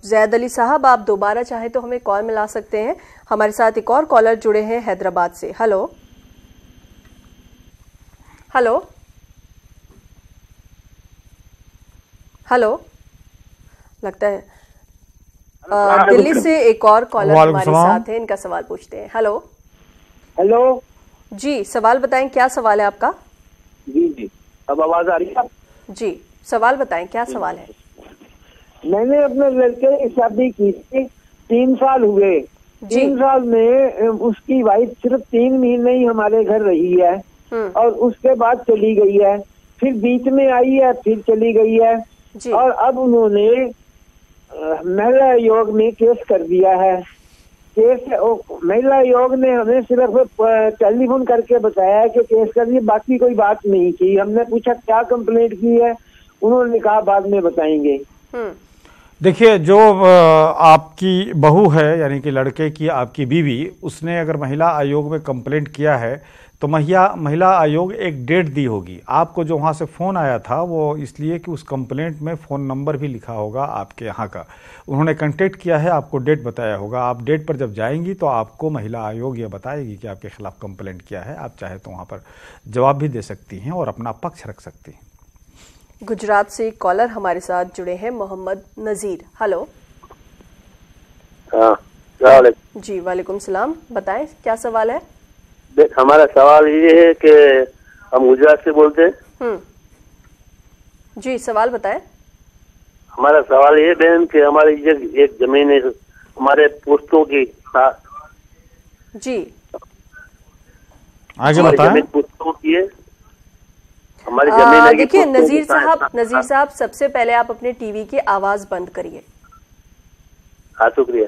जैद अली साहब, आप दोबारा चाहे तो हमें कॉल मिला सकते हैं। हमारे साथ एक और कॉलर जुड़े हैं हैदराबाद से। हेलो हेलो हेलो, लगता है दिल्ली से एक और कॉलर हमारे साथ है, इनका सवाल पूछते हैं। हेलो हेलो जी, सवाल बताएं, क्या सवाल है आपका? जी जी, अब आवाज आ रही है? जी सवाल बताएं, क्या सवाल है? मैंने अपने लड़के की शादी की थी, 3 साल हुए। 3 साल में उसकी वाइफ सिर्फ 3 महीने ही हमारे घर रही है और उसके बाद चली गई है, फिर बीच में आई है, फिर चली गई है और अब उन्होंने महिला आयोग में केस कर दिया है। महिला आयोग ने हमें सिर्फ टेलीफोन करके बताया है कि केस कर दिया, बाकी कोई बात नहीं की। हमने पूछा क्या कंप्लेंट की है, उन्होंने कहा बाद में बताएंगे। देखिए, जो आपकी बहू है यानी कि लड़के की आपकी बीवी, उसने अगर महिला आयोग में कंप्लेंट किया है तो महिला आयोग एक डेट दी होगी आपको। जो वहाँ से फ़ोन आया था वो इसलिए कि उस कंप्लेंट में फ़ोन नंबर भी लिखा होगा आपके यहाँ का। उन्होंने कांटेक्ट किया है, आपको डेट बताया होगा। आप डेट पर जब जाएंगी तो आपको महिला आयोग ये बताएगी कि आपके खिलाफ कंप्लेंट किया है। आप चाहे तो वहाँ पर जवाब भी दे सकती हैं और अपना पक्ष रख सकती हैं। गुजरात से कॉलर हमारे साथ जुड़े हैं, मोहम्मद नजीर। हेलो जी वालेकुम सलाम, बताएं क्या सवाल है? देख, हमारा सवाल ये है कि हम गुजरात से बोलते हैं। जी सवाल बताएं। हमारा सवाल ये बहन कि हमारी एक जमीन है हमारे पुश्तों की। जी आगे बताएं। जमीन पुश्तों की है, हमारी जमीन है। देखिए नजीर साहब, सबसे पहले आप अपने टीवी की आवाज बंद करिए। हाँ शुक्रिया।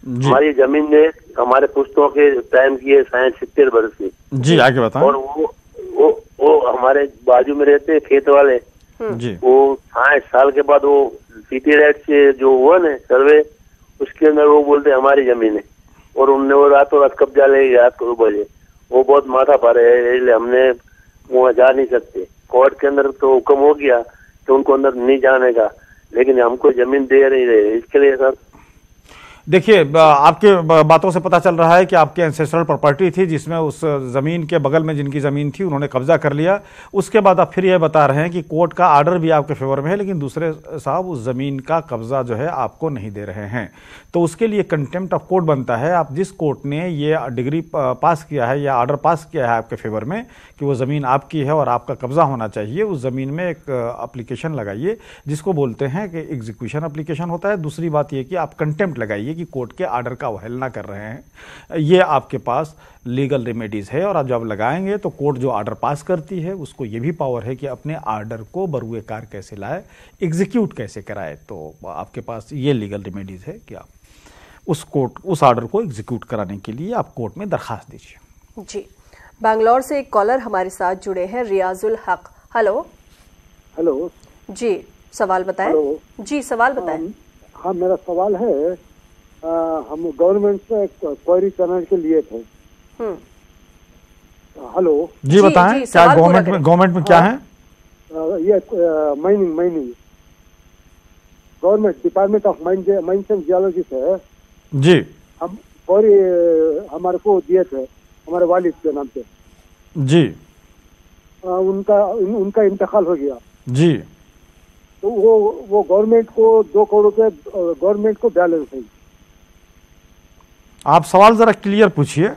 हमारी जमीन में हमारे पुश्तों के टाइम की है, 70 वर्ष की। जी आगे बताएं। और वो हमारे बाजू में रहते हैं खेत वाले जी। वो 60 साल के बाद वो सिटी राइट से जो हुआ ना सर्वे, उसके अंदर वो बोलते हमारी जमीन है और उनने वो रातों रात कब्जा ले रात को 2 बजे। वो बहुत माथा पा रहे हैं, इसलिए हमने वहाँ जा नहीं सकते। कोर्ट के अंदर तो हुक्म हो गया तो उनको अंदर नहीं जाने का, लेकिन हमको जमीन दे नहीं रहे। इसके लिए सर देखिए, आपके बातों से पता चल रहा है कि आपके एंसेस्ट्रल प्रॉपर्टी थी जिसमें उस ज़मीन के बगल में जिनकी ज़मीन थी उन्होंने कब्जा कर लिया। उसके बाद आप फिर यह बता रहे हैं कि कोर्ट का आर्डर भी आपके फेवर में है, लेकिन दूसरे साहब उस ज़मीन का कब्जा जो है आपको नहीं दे रहे हैं। तो उसके लिए कंटेम्प्ट ऑफ कोर्ट बनता है। आप जिस कोर्ट ने ये डिग्री पास किया है या आर्डर पास किया है आपके फेवर में कि वो ज़मीन आपकी है और आपका कब्जा होना चाहिए, उस ज़मीन में एक एप्लीकेशन लगाइए जिसको बोलते हैं कि एग्जीक्यूशन एप्लीकेशन होता है। दूसरी बात यह कि आप कंटेम्प्ट लगाइए कि कोर्ट के आर्डर का अवहेलना कर रहे हैं। ये आपके पास लीगल रेमेडीज है और आप जब लगाएंगे तो कोर्ट जो आर्डर पास करती है उसको ये भी पावर है कि अपने आर्डर को बरूए कार कैसे लाए, एग्जीक्यूट कैसे कराए। तो आपके पास ये लीगल रेमेडीज है कि आप उस आर्डर को एग्जीक्यूट कराने के लिए आप कोर्ट में दरखास्त दीजिए। जी बैंगलोर से एक कॉलर हमारे साथ जुड़े हैं, रियाजुल हक। हेलो हेलो जी, सवाल बताएं। जी सवाल बताएं। हाँ मेरा सवाल है, हम गवर्नमेंट से क्वेरी करने के लिए थे। हेलो जी बताएं, क्या गवर्नमेंट में क्या है? ये mining government department of mines and geology से जी हम क्वेरी हमारे को दिए थे, हमारे वालिद के नाम पे जी। उनका इंतकाल हो गया जी। तो वो गवर्नमेंट को 2 करोड़ रुपए गवर्नमेंट को बैलेंस है। आप सवाल जरा क्लियर पूछिए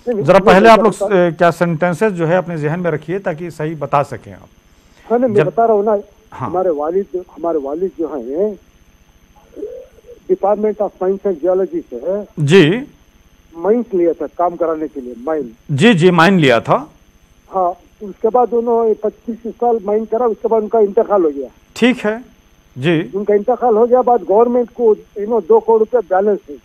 जरा। पहले आप लोग क्या सेंटेंसेस जो है अपने जहन में रखिए ताकि सही बता सकें आप। हाँ मैं बता रहा हूँ ना। हाँ। हमारे वालिद जो है department of mines and geology से जी माइंस लिया था काम कराने के लिए। माइन जी माइन लिया था। हाँ, उसके बाद उन्होंने 25 साल माइन करा, उसके बाद उनका इंतकाल हो गया। ठीक है जी। उनका इंतकाल हो गया बाद गवर्नमेंट को 2 करोड़ रुपया बैलेंस है।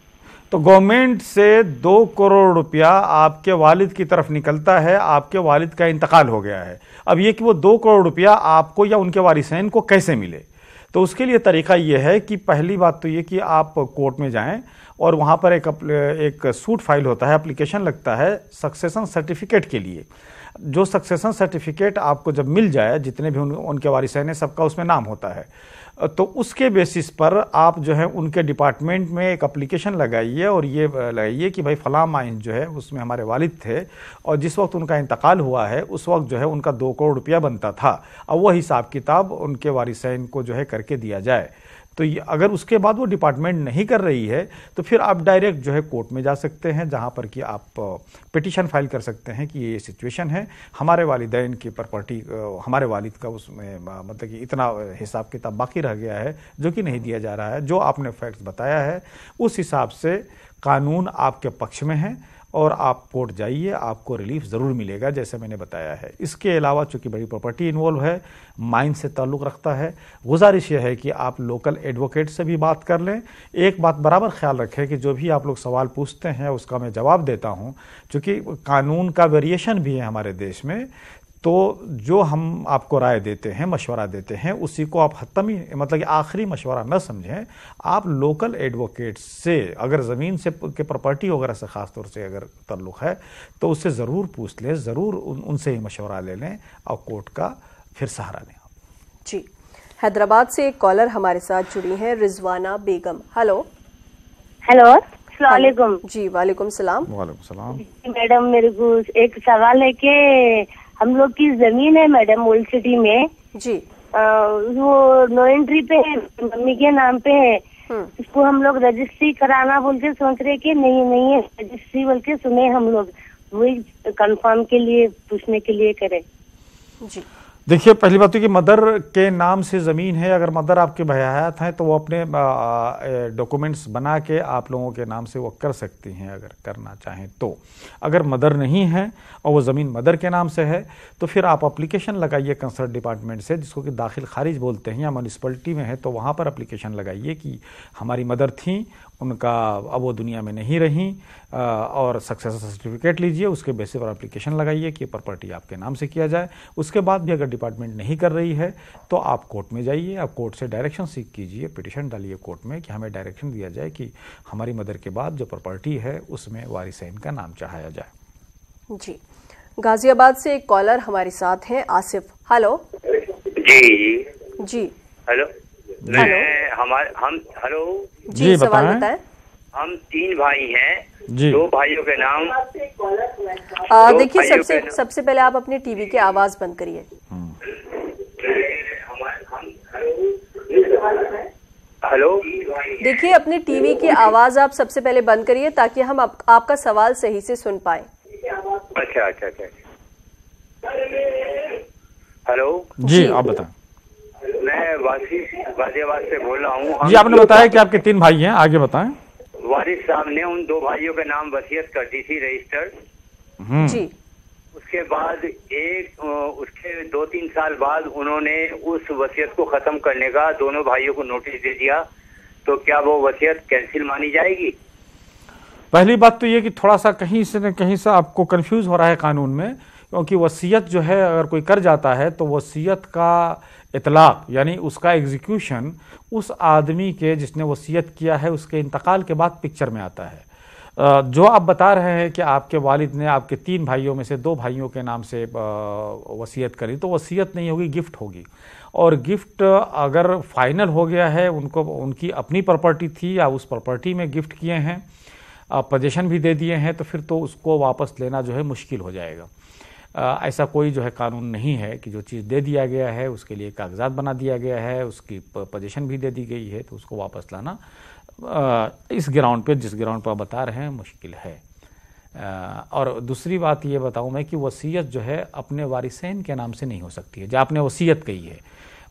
तो गवर्नमेंट से 2 करोड़ रुपया आपके वालिद की तरफ निकलता है, आपके वालिद का इंतकाल हो गया है। अब ये कि वो 2 करोड़ रुपया आपको या उनके वारिसैन को कैसे मिले, तो उसके लिए तरीका ये है कि पहली बात तो ये कि आप कोर्ट में जाएं और वहाँ पर एक सूट फाइल होता है, एप्लीकेशन लगता है सक्सेशन सर्टिफिकेट के लिए। जो सक्सेशन सर्टिफिकेट आपको जब मिल जाए, जितने भी उनके वारिसैन हैं सबका उसमें नाम होता है, तो उसके बेसिस पर आप जो है उनके डिपार्टमेंट में एक एप्लीकेशन लगाइए और ये लगाइए कि भाई फलां माइन जो है उसमें हमारे वालिद थे और जिस वक्त उनका इंतकाल हुआ है उस वक्त जो है उनका 2 करोड़ रुपया बनता था। अब वो हिसाब किताब उनके वारिसैन को जो है करके दिया जाए। तो अगर उसके बाद वो डिपार्टमेंट नहीं कर रही है तो फिर आप डायरेक्ट जो है कोर्ट में जा सकते हैं, जहां पर कि आप पिटीशन फाइल कर सकते हैं कि ये सिचुएशन है, हमारे वालिदैन की प्रॉपर्टी, हमारे वालिद का उसमें मतलब कि इतना हिसाब किताब बाकी रह गया है जो कि नहीं दिया जा रहा है। जो आपने फैक्ट्स बताया है उस हिसाब से कानून आपके पक्ष में है और आप कोर्ट जाइए, आपको रिलीफ ज़रूर मिलेगा जैसे मैंने बताया है। इसके अलावा चूंकि बड़ी प्रॉपर्टी इन्वॉल्व है, माइन से ताल्लुक़ रखता है, गुजारिश यह है कि आप लोकल एडवोकेट से भी बात कर लें। एक बात बराबर ख्याल रखें कि जो भी आप लोग सवाल पूछते हैं उसका मैं जवाब देता हूँ, चूँकि कानून का वेरिएशन भी है हमारे देश में, तो जो हम आपको राय देते हैं, मशवरा देते हैं, उसी को आप हतमी मतलब कि आखिरी मशवरा न समझें। आप लोकल एडवोकेट से, अगर ज़मीन से के प्रॉपर्टी वगैरह से ख़ास तौर से अगर ताल्लुक़ है तो उससे ज़रूर पूछ लें, ज़रूर उनसे ही मशवरा ले लें और कोर्ट का फिर सहारा लें। जी, हैदराबाद से एक कॉलर हमारे साथ जुड़ी हैं, रिजवाना बेगम। हेलो अस्सलाम वालेकुम। जी वालेकुम सलाम। वालेकुम सलाम। मैडम मेरे को एक सवाल है कि हम लोग की जमीन है मैडम ओल्ड सिटी में जी, वो नो एंट्री पे है, मम्मी के नाम पे है। इसको हम लोग रजिस्ट्री कराना बोल के सोच रहे कि नहीं है रजिस्ट्री बोल के सुने, हम लोग वही कंफर्म के लिए पूछने के लिए करें। जी देखिए, पहली बात तो कि मदर के नाम से ज़मीन है, अगर मदर आपके बहयात हैं तो वो अपने डॉक्यूमेंट्स बना के आप लोगों के नाम से वो कर सकती हैं अगर करना चाहें तो। अगर मदर नहीं है और वो ज़मीन मदर के नाम से है तो फिर आप एप्लीकेशन लगाइए कंसर्न डिपार्टमेंट से, जिसको कि दाखिल खारिज बोलते हैं, या म्यूनिसिपलिटी में है तो वहाँ पर एप्लीकेशन लगाइए कि हमारी मदर थी, उनका अब वो दुनिया में नहीं रही, और सक्सेसर सर्टिफिकेट लीजिए, उसके बेसिस पर एप्लीकेशन लगाइए कि प्रॉपर्टी आपके नाम से किया जाए। उसके बाद भी अगर डिपार्टमेंट नहीं कर रही है तो आप कोर्ट में जाइए, आप कोर्ट से डायरेक्शन सीख कीजिए, पिटीशन डालिए कोर्ट में कि हमें डायरेक्शन दिया जाए कि हमारी मदर के बाद जो प्रॉपर्टी है उसमें वारिसैन का नाम चाहा जाए। जी, गाजियाबाद से एक कॉलर हमारे साथ हैं, आसिफ। हेलो जी हेलो, हम हेलो जी सवाल बताएं। हम 3 भाई हैं, जी। 2 भाइयों के नाम देखिए, सबसे पहले आप अपने टीवी की आवाज बंद करिए। हेलो, देखिए अपनी टीवी की आवाज आप सबसे पहले बंद करिए ताकि हम आपका सवाल सही से सुन पाए। अच्छा। हेलो जी, आप बताएं। मैं गाजियाबाद से बोल रहा हूँ। जी, आपने बताया कि आपके 3 भाई हैं, आगे बताएं। वारिस साहब ने उन 2 भाइयों के नाम वसीयत कर दी थी रजिस्टर्ड जी। उसके बाद उसके 2-3 साल बाद उन्होंने उस वसीयत को खत्म करने का दोनों भाइयों को नोटिस दे दिया, तो क्या वो वसीयत कैंसिल मानी जाएगी? पहली बात तो ये कि थोड़ा सा कहीं से न कहीं से आपको कंफ्यूज हो रहा है कानून में, क्योंकि वसीयत जो है अगर कोई कर जाता है तो वसीयत का इतलाक यानी उसका एग्जीक्यूशन उस आदमी के जिसने वसीयत किया है उसके इंतकाल के बाद पिक्चर में आता है। जो आप बता रहे हैं कि आपके वालिद ने आपके 3 भाइयों में से 2 भाइयों के नाम से वसीयत करी, तो वसीयत नहीं होगी, गिफ्ट होगी। और गिफ्ट अगर फाइनल हो गया है, उनको उनकी अपनी प्रॉपर्टी थी या उस प्रॉपर्टी में गिफ्ट किए हैं, पोजीशन भी दे दिए हैं, तो फिर तो उसको वापस लेना जो है मुश्किल हो जाएगा। ऐसा कोई जो है कानून नहीं है कि जो चीज़ दे दिया गया है उसके लिए कागजात बना दिया गया है, उसकी पोजीशन भी दे दी गई है, तो उसको वापस लाना इस ग्राउंड पे, जिस ग्राउंड पर बता रहे हैं, मुश्किल है। और दूसरी बात ये बताऊं मैं कि वसीयत जो है अपने वारिसैन के नाम से नहीं हो सकती है। जो आपने वसीयत कही है,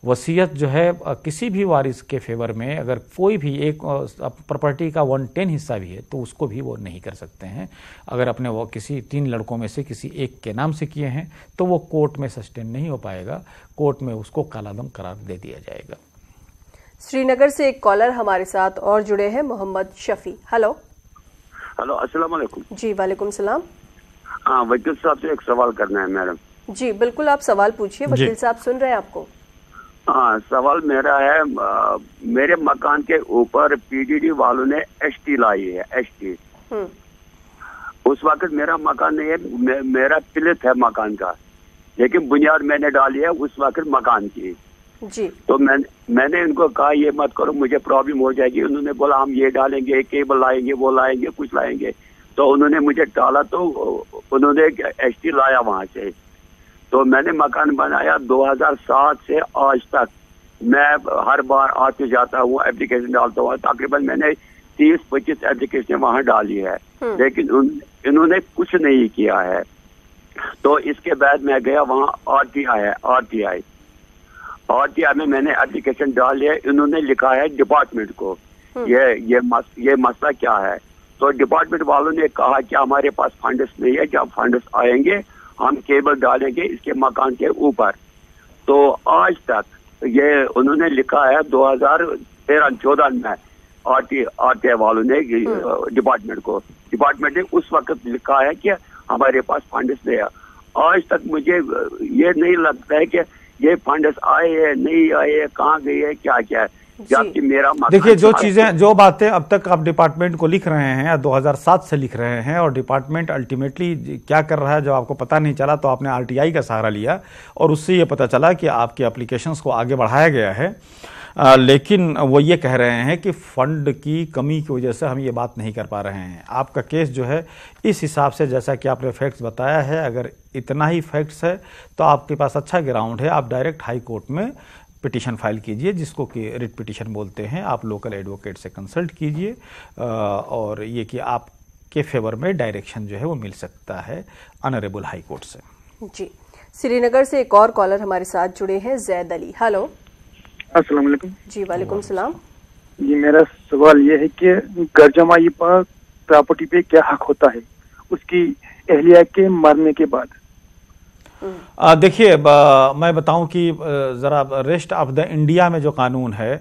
वसीयत जो है किसी भी वारिस के फेवर में अगर कोई भी एक प्रॉपर्टी का 1/10 हिस्सा भी है तो उसको भी वो नहीं कर सकते हैं। अगर अपने वो किसी 3 लड़कों में से किसी एक के नाम से किए हैं तो वो कोर्ट में सस्टेन नहीं हो पाएगा, कोर्ट में उसको कालादम करार दे दिया जाएगा। श्रीनगर से एक कॉलर हमारे साथ और जुड़े हैं, मोहम्मद शफी। हेलो अस्सलाम वालेकुम। जी वालेकुम सलाम। हाँ, वकील साहब से एक सवाल करना है मैडम। जी बिल्कुल, आप सवाल पूछिए, वकील साहब सुन रहे हैं आपको। हाँ, सवाल मेरा है, मेरे मकान के ऊपर पीडीडी वालों ने एसटी लाई है, एसटी। उस वक्त मेरा मकान नहीं है, मेरा प्लिथ है मकान का, लेकिन बुनियाद मैंने डाली है उस वक्त मकान की जी। तो मैंने इनको कहा ये मत करो, मुझे प्रॉब्लम हो जाएगी। उन्होंने बोला हम ये डालेंगे, केबल लाएंगे, वो लाएंगे, कुछ लाएंगे। तो उन्होंने मुझे टाला, तो उन्होंने एसटी लाया वहां से। तो मैंने मकान बनाया 2007 से आज तक। मैं हर बार आते जाता हूँ, एप्लीकेशन डालता हूँ, तकरीबन मैंने 30-25 एप्लीकेशन वहां डाली है, लेकिन इन्होंने कुछ नहीं किया है। तो इसके बाद मैं गया वहाँ आरटीआई में मैंने एप्लीकेशन डाली है। इन्होंने लिखा है डिपार्टमेंट को ये मसला क्या है। तो डिपार्टमेंट वालों ने कहा कि हमारे पास फंड्स नहीं है, जब फंड्स आएंगे हम केबल डालेंगे इसके मकान के ऊपर। तो आज तक ये उन्होंने लिखा है 2013-14 में आरटीआई वालों ने डिपार्टमेंट ने उस वक्त लिखा है कि हमारे पास फंड्स नहीं है। आज तक मुझे ये नहीं लगता है कि ये फंड्स आए हैं, नहीं आए हैं, कहाँ गए हैं, क्या क्या है। जबकि मेरा देखिए, जो बातें अब तक आप डिपार्टमेंट को लिख रहे हैं, 2007 से लिख रहे हैं, और डिपार्टमेंट अल्टीमेटली क्या कर रहा है जो आपको पता नहीं चला, तो आपने आरटीआई का सहारा लिया और उससे ये पता चला कि आपके एप्लीकेशंस को आगे बढ़ाया गया है। लेकिन वो ये कह रहे हैं कि फंड की कमी की वजह से हम ये बात नहीं कर पा रहे हैं। आपका केस जो है इस हिसाब से, जैसा कि आपने फैक्ट्स बताया है, अगर इतना ही फैक्ट्स है तो आपके पास अच्छा ग्राउंड है, आप डायरेक्ट हाई कोर्ट में पिटीशन फाइल कीजिए, जिसको कि रिट पिटीशन बोलते हैं। आप लोकल एडवोकेट से कंसल्ट कीजिए और ये कि आपके फेवर में डायरेक्शन जो है वो मिल सकता है ऑनरेबल हाई कोर्ट से। जी, श्रीनगर से एक और कॉलर हमारे साथ जुड़े हैं, जैद अली। हेलो, अस्सलाम वालेकुम। जी वालेकुम सलाम। जी, मेरा सवाल ये है कि घर जमाई पर प्रॉपर्टी पे क्या हक होता है उसकी अहलिया के मरने के बाद? देखिए, मैं बताऊं कि ज़रा रेस्ट ऑफ द इंडिया में जो कानून है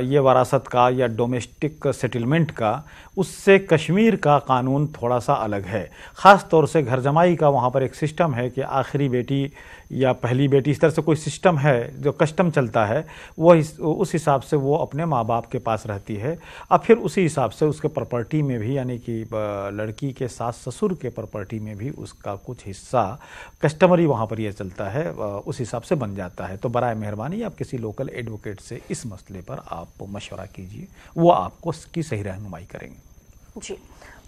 ये वरासत का या डोमेस्टिक सेटलमेंट का, उससे कश्मीर का कानून थोड़ा सा अलग है। ख़ास तौर से घर जमाई का वहाँ पर एक सिस्टम है कि आखिरी बेटी या पहली बेटी, इस तरह से कोई सिस्टम है जो कस्टम चलता है, वो उस हिसाब से वो अपने माँ बाप के पास रहती है। अब फिर उसी हिसाब से उसके प्रॉपर्टी में भी, यानी कि लड़की के सास ससुर के प्रॉपर्टी में भी उसका कुछ हिस्सा कस्टमरी वहाँ पर यह चलता है, उस हिसाब से बन जाता है। तो बराए मेहरबानी आप किसी लोकल एडवोकेट से इस मसले पर आप मशवरा कीजिए, वो आपको इसकी सही रहनुमाई करेंगे। जी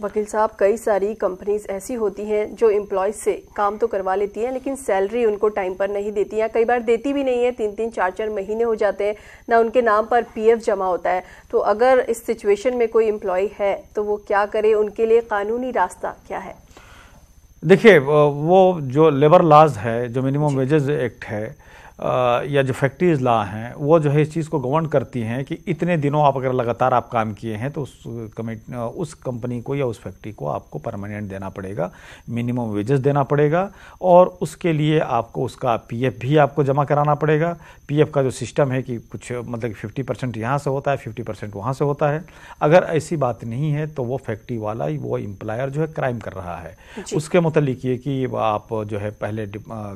वकील साहब, कई सारी कंपनीज ऐसी होती हैं जो एम्प्लॉयज से काम तो करवा लेती हैं, लेकिन सैलरी उनको टाइम पर नहीं देती हैं, कई बार देती भी नहीं है, 3-3 4-4 महीने हो जाते हैं, ना उनके नाम पर पीएफ जमा होता है। तो अगर इस सिचुएशन में कोई एम्प्लॉय है तो वो क्या करे, उनके लिए कानूनी रास्ता क्या है? देखिए, वो जो लेबर लॉज है, जो मिनिमम वेजेस एक्ट है या जो फैक्ट्रीज लॉ हैं, वो जो है इस चीज़ को गवर्न करती हैं कि इतने दिनों आप अगर लगातार आप काम किए हैं तो उस कंपनी को या उस फैक्ट्री को आपको परमानेंट देना पड़ेगा, मिनिमम वेजेस देना पड़ेगा, और उसके लिए आपको उसका पीएफ भी आपको जमा कराना पड़ेगा। पीएफ का जो सिस्टम है कि कुछ मतलब 50% यहाँ से होता है, 50% वहाँ से होता है। अगर ऐसी बात नहीं है तो वो फैक्ट्री वाला, वो एम्प्लॉयर जो है क्राइम कर रहा है। उसके मुतालिक ये कि आप जो है पहले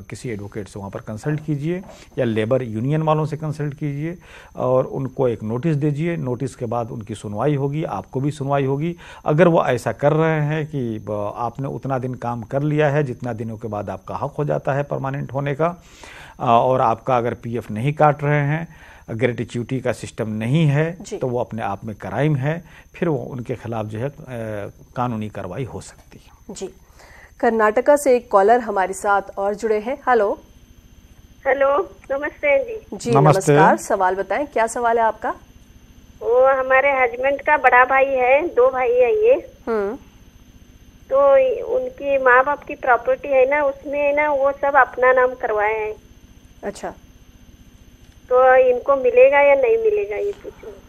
किसी एडवोकेट से वहाँ पर कंसल्ट कीजिए या लेबर यूनियन वालों से कंसल्ट कीजिए और उनको एक नोटिस दीजिए। नोटिस के बाद उनकी सुनवाई होगी, आपको भी सुनवाई होगी। अगर वो ऐसा कर रहे हैं कि आपने उतना दिन काम कर लिया है जितना दिनों के बाद आपका हक हो जाता है परमानेंट होने का, और आपका अगर पीएफ नहीं काट रहे हैं, ग्रेट्युटी का सिस्टम नहीं है, तो वो अपने आप में क्राइम है, फिर वो उनके खिलाफ जो है कानूनी कार्रवाई हो सकती है। जी, कर्नाटका से एक कॉलर हमारे साथ और जुड़े हैं। हेलो, नमस्ते जी। जी नमस्कार, सवाल बताएं, क्या सवाल है आपका? वो हमारे हस्बैंड का बड़ा भाई है, 2 भाई है ये। तो उनकी माँ बाप की प्रॉपर्टी है ना, उसमें ना वो सब अपना नाम करवाए हैं। अच्छा, तो इनको मिलेगा या नहीं मिलेगा ये पूछ रहे।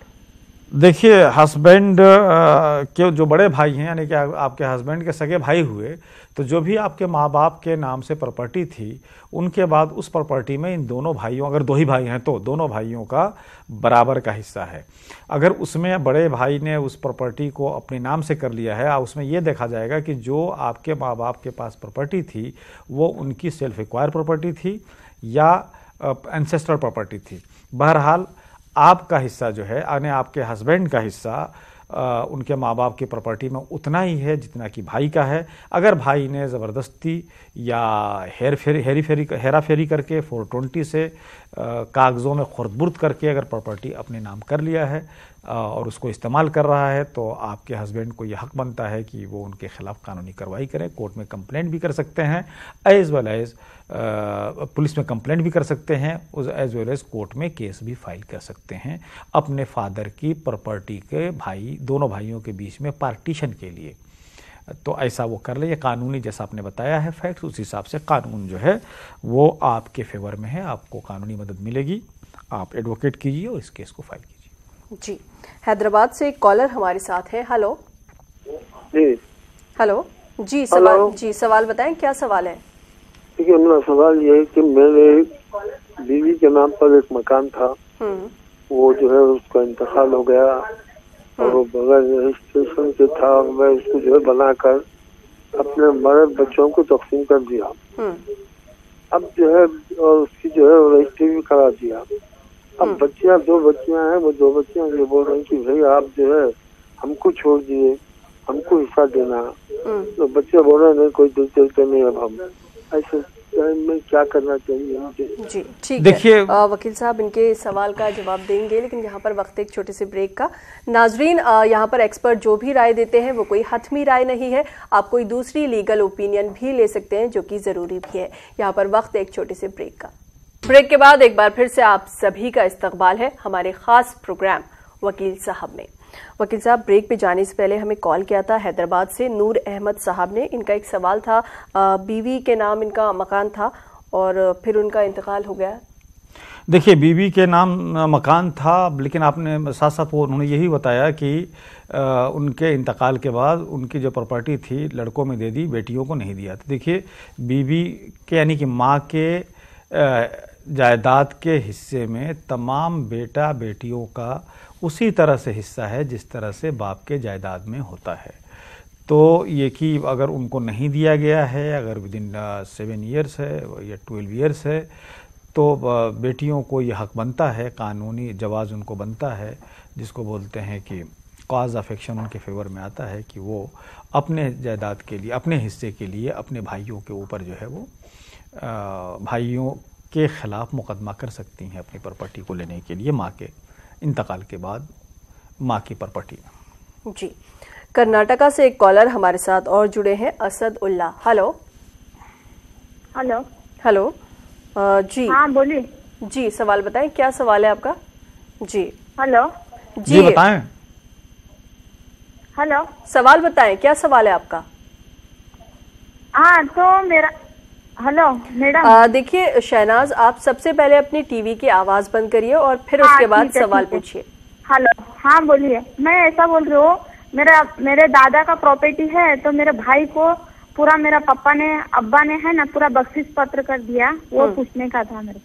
देखिए, हस्बैंड के जो बड़े भाई हैं, यानी कि आपके हस्बैंड के सगे भाई हुए, तो जो भी आपके माँ बाप के नाम से प्रॉपर्टी थी, उनके बाद उस प्रॉपर्टी में इन दोनों भाइयों, अगर 2 ही भाई हैं तो दोनों भाइयों का बराबर का हिस्सा है। अगर उसमें बड़े भाई ने उस प्रॉपर्टी को अपने नाम से कर लिया है, उसमें यह देखा जाएगा कि जो आपके माँ बाप के पास प्रॉपर्टी थी वो उनकी सेल्फ एक्वायर प्रॉपर्टी थी या एंसेस्ट्रल प्रॉपर्टी थी। बहरहाल आपका हिस्सा जो है, यानी आपके हस्बैंड का हिस्सा उनके माँ बाप की प्रॉपर्टी में उतना ही है जितना कि भाई का है। अगर भाई ने ज़बरदस्ती या हेरा फेरी करके 420 से कागज़ों में खुर्द-बुर्द करके अगर प्रॉपर्टी अपने नाम कर लिया है और उसको इस्तेमाल कर रहा है, तो आपके हस्बैंड को यह हक बनता है कि वो उनके खिलाफ कानूनी कार्रवाई करें। कोर्ट में कंप्लेंट भी कर सकते हैं, एज वेल एज पुलिस में कंप्लेंट भी कर सकते हैं, एज वेल एज कोर्ट में केस भी फाइल कर सकते हैं अपने फादर की प्रॉपर्टी के दोनों भाइयों के बीच में पार्टीशन के लिए। तो ऐसा वो कर ले। ये कानूनी, जैसा आपने बताया है फैक्ट्स, उस हिसाब से कानून जो है वो आपके फेवर में है, आपको कानूनी मदद मिलेगी। आप एडवोकेट कीजिए और इस केस को फाइल कीजिए। जी, हैदराबाद से एक कॉलर हमारे साथ है। हेलो जी। हेलो जी, सवाल बताएं, क्या सवाल है? ठीक है, मेरा सवाल ये है कि मेरे बीवी के नाम पर एक मकान था, वो जो है उसका इंतकाल हो गया और वो बगैर रजिस्ट्रेशन के था। मैं उसको जो है बनाकर अपने मर्द बच्चों को तकसीम कर दिया। अब जो है और उसकी जो है रजिस्ट्री भी करा दिया। अब बच्चियां, 2 बच्चियां हैं, वो 2 बच्चियां ये बोल रही कि भाई आप जो है हमको छोड़ दिए, हमको हिस्सा देना। तो बच्चे बोल रहे नहीं कोई दिलचस्पी नहीं, अब हम ऐसे में क्या करना चाहिए मुझे? जी ठीक है, वकील साहब इनके सवाल का जवाब देंगे, लेकिन यहाँ पर वक्त एक छोटे से ब्रेक का। नाजरीन, यहाँ पर एक्सपर्ट जो भी राय देते हैं वो कोई हतमी राय नहीं है, आप कोई दूसरी लीगल ओपिनियन भी ले सकते हैं जो कि जरूरी भी है। यहाँ पर वक्त एक छोटे से ब्रेक का। ब्रेक के बाद एक बार फिर से आप सभी का इस्तकबाल है हमारे खास प्रोग्राम वकील साहब में। वकील साहब, ब्रेक पे जाने से पहले हमें कॉल किया था हैदराबाद से नूर अहमद साहब ने। इनका एक सवाल था, बीवी के नाम इनका मकान था और फिर उनका इंतकाल हो गया। देखिए, बीवी के नाम मकान था, लेकिन आपने साथ साथ वो उन्होंने यही बताया कि उनके इंतकाल के बाद उनकी जो प्रॉपर्टी थी लड़कों में दे दी, बेटियों को नहीं दिया। तो देखिए, बीवी के यानी कि माँ के जायदाद के हिस्से में तमाम बेटा बेटियों का उसी तरह से हिस्सा है जिस तरह से बाप के जायदाद में होता है। तो ये कि अगर उनको नहीं दिया गया है, अगर विदिन 7 ईयर्स है या 12 ईयर्स है, तो बेटियों को ये हक बनता है, कानूनी जवाज़ उनको बनता है, जिसको बोलते हैं कि कॉज ऑफ एक्शन उनके फेवर में आता है कि वो अपने जायदाद के लिए, अपने हिस्से के लिए अपने भाइयों के ऊपर जो है वो भाइयों के खिलाफ मुकदमा कर सकती हैं अपनी प्रॉपर्टी को लेने के लिए माँ के इंतकाल के बाद माँ की प्रॉपर्टी में। जी, कर्नाटका से एक कॉलर हमारे साथ और जुड़े हैं, Asad Ullah. Hello hello hello ji हाँ बोलिए। जी, सवाल बताएं, क्या सवाल है आपका? जी हेलो जी बताएं। हेलो, सवाल बताएं, क्या सवाल है आपका? हाँ तो मेरा हेलो मैडम, देखिए शहनाज, आप सबसे पहले अपनी टीवी की आवाज बंद करिए और फिर उसके बाद सवाल पूछिए। हेलो हाँ बोलिए। मैं ऐसा बोल रही हूँ, मेरे दादा का प्रॉपर्टी है, तो मेरे भाई को पूरा मेरा पापा ने, अब्बा ने है ना, पूरा बख्शिश पत्र कर दिया, वो पूछने का था मेरे।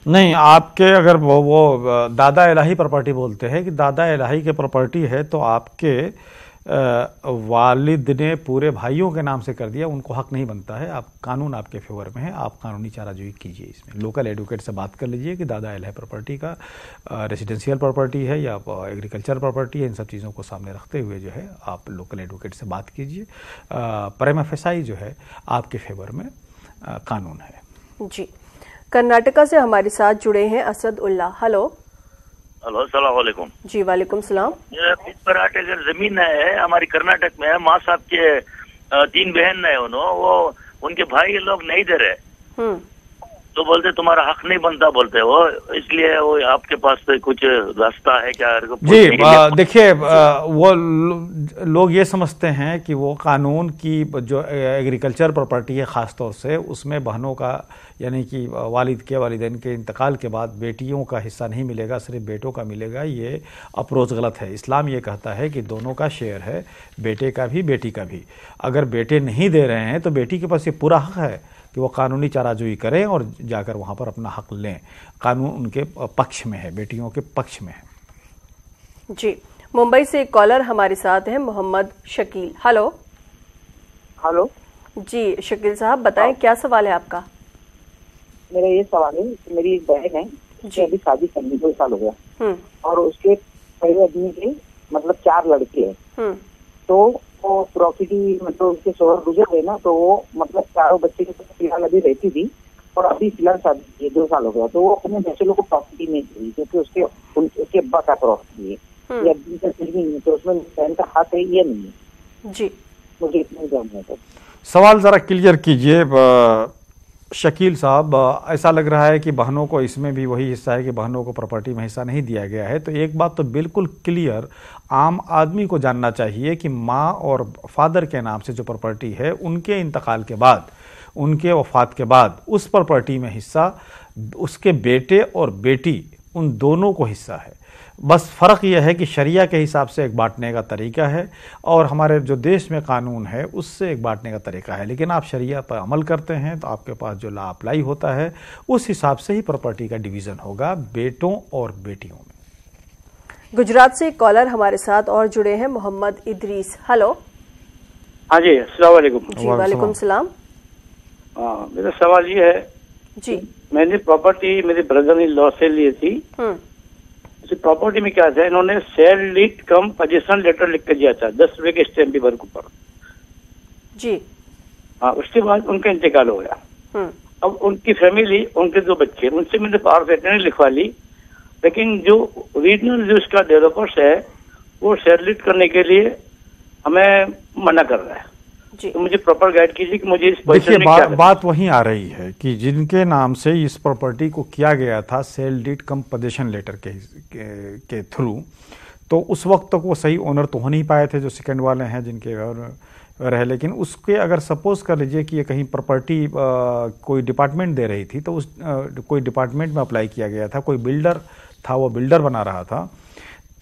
नहीं, आपके अगर वो दादा इलाही प्रॉपर्टी बोलते हैं कि दादा इलाही के प्रॉपर्टी है, तो आपके वालिद ने पूरे भाइयों के नाम से कर दिया, उनको हक नहीं बनता है। आप कानून आपके फेवर में है, आप कानूनी चाराजोई कीजिए। इसमें लोकल एडवोकेट से बात कर लीजिए कि दादा इलाही प्रॉपर्टी का रेसिडेंशियल प्रॉपर्टी है या एग्रीकल्चर प्रॉपर्टी है, इन सब चीज़ों को सामने रखते हुए जो है आप लोकल एडवोकेट से बात कीजिए। प्रेमा फेसाई जो है आपके फेवर में कानून है। जी, कर्नाटका से हमारे साथ जुड़े हैं असद उल्ला। हेलो हेलो, अस्सलाम वालेकुम। जी वालेकुम सलाम। 20 एकड़ जमीन है हमारी कर्नाटक में। माँ साहब के 3 बहन है, वो उनके भाई लोग नहीं दे रहे, तो बोलते तुम्हारा हक नहीं बनता बोलते वो, इसलिए वो आपके पास तो कुछ रास्ता है क्या? जी देखिए, वो लोग ये समझते हैं कि वो कानून की जो एग्रीकल्चर प्रॉपर्टी है ख़ास तौर से, उसमें बहनों का यानी कि वालिद के वालिदैन के इंतकाल के बाद बेटियों का हिस्सा नहीं मिलेगा, सिर्फ बेटों का मिलेगा। ये अप्रोच गलत है। इस्लाम ये कहता है कि दोनों का शेयर है, बेटे का भी बेटी का भी। अगर बेटे नहीं दे रहे हैं तो बेटी के पास ये पूरा हक है कि वो कानूनी चाराजोई करें और जाकर वहाँ पर अपना हक लें। कानून उनके पक्ष में है, बेटियों के पक्ष में है। जी, मुंबई से एक कॉलर हमारे साथ हैं, मोहम्मद शकील। हेलो हेलो जी, शकील साहब बताएं, क्या सवाल है आपका? मेरा ये सवाल है कि मेरी एक बहन है, उसकी अभी शादी करने 2 साल हो गया और उसके पहले आदमी के मतलब 4 लड़के हैं। तो वो प्रॉपर्टी मतलब उसके शोहर गुजर गए ना, तो वो मतलब 4 बच्चे के साथ फिलहाल अभी रहती थी और अभी फिलहाल शादी 2 साल हो गया। तो वो अपने बच्चे लोग को प्रॉपर्टी नहीं दी क्योंकि उसके अब्बा का प्रॉपर्टी है, ये अब्बी का नहीं है, तो उसमें बहन का हाथ है ये नहीं है जी। मुझे इतना जानना है। सवाल जरा क्लियर कीजिए शकील साहब। ऐसा लग रहा है कि बहनों को इसमें भी वही हिस्सा है कि बहनों को प्रॉपर्टी में हिस्सा नहीं दिया गया है। तो एक बात तो बिल्कुल क्लियर आम आदमी को जानना चाहिए कि माँ और फादर के नाम से जो प्रॉपर्टी है उनके इंतकाल के बाद, उनके वफात के बाद उस प्रॉपर्टी में हिस्सा उसके बेटे और बेटी उन दोनों को हिस्सा है। बस फ़र्क यह है कि शरिया के हिसाब से एक बांटने का तरीका है और हमारे जो देश में कानून है उससे एक बांटने का तरीका है। लेकिन आप शरिया पर अमल करते हैं तो आपके पास जो लॉ अप्लाई होता है उस हिसाब से ही प्रॉपर्टी का डिवीज़न होगा बेटों और बेटियों में। गुजरात से एक कॉलर हमारे साथ और जुड़े हैं, मोहम्मद इदरीस। हेलो। हाँ जी, अस्सलाम वालेकुम। जी वालेकुम सलाम। मेरा सवाल ये है जी, मैंने प्रॉपर्टी मेरे ब्रदर ने लॉ से ली थी। प्रॉपर्टी में क्या था, इन्होंने सेल लीड कम पोजीशन लेटर लिख कर दिया था 10 रुपए के स्टैम्प पेपर के ऊपर जी। हाँ, उसके बाद उनका इंतकाल हो गया। अब उनकी फैमिली, उनके 2 बच्चे, उनसे मैंने पावर ऑफ अटर्नी लिखवा ली, लेकिन जो ओरिजिनल जो उसका डेवलपर्स है वो सेल लीड करने के लिए हमें मना कर रहा है। तो मुझे प्रॉपर गाइड कीजिए कि मुझे इस देखिए बात वहीं आ रही है कि जिनके नाम से इस प्रॉपर्टी को किया गया था सेल डीड कम पोजीशन लेटर के थ्रू, तो उस वक्त तक वो सही ओनर तो हो नहीं पाए थे जो सेकंड वाले हैं जिनके रहे। लेकिन उसके अगर सपोज कर लीजिए कि ये कहीं प्रॉपर्टी कोई डिपार्टमेंट दे रही थी तो उस कोई डिपार्टमेंट में अप्लाई किया गया था, कोई बिल्डर था वो बिल्डर बना रहा था,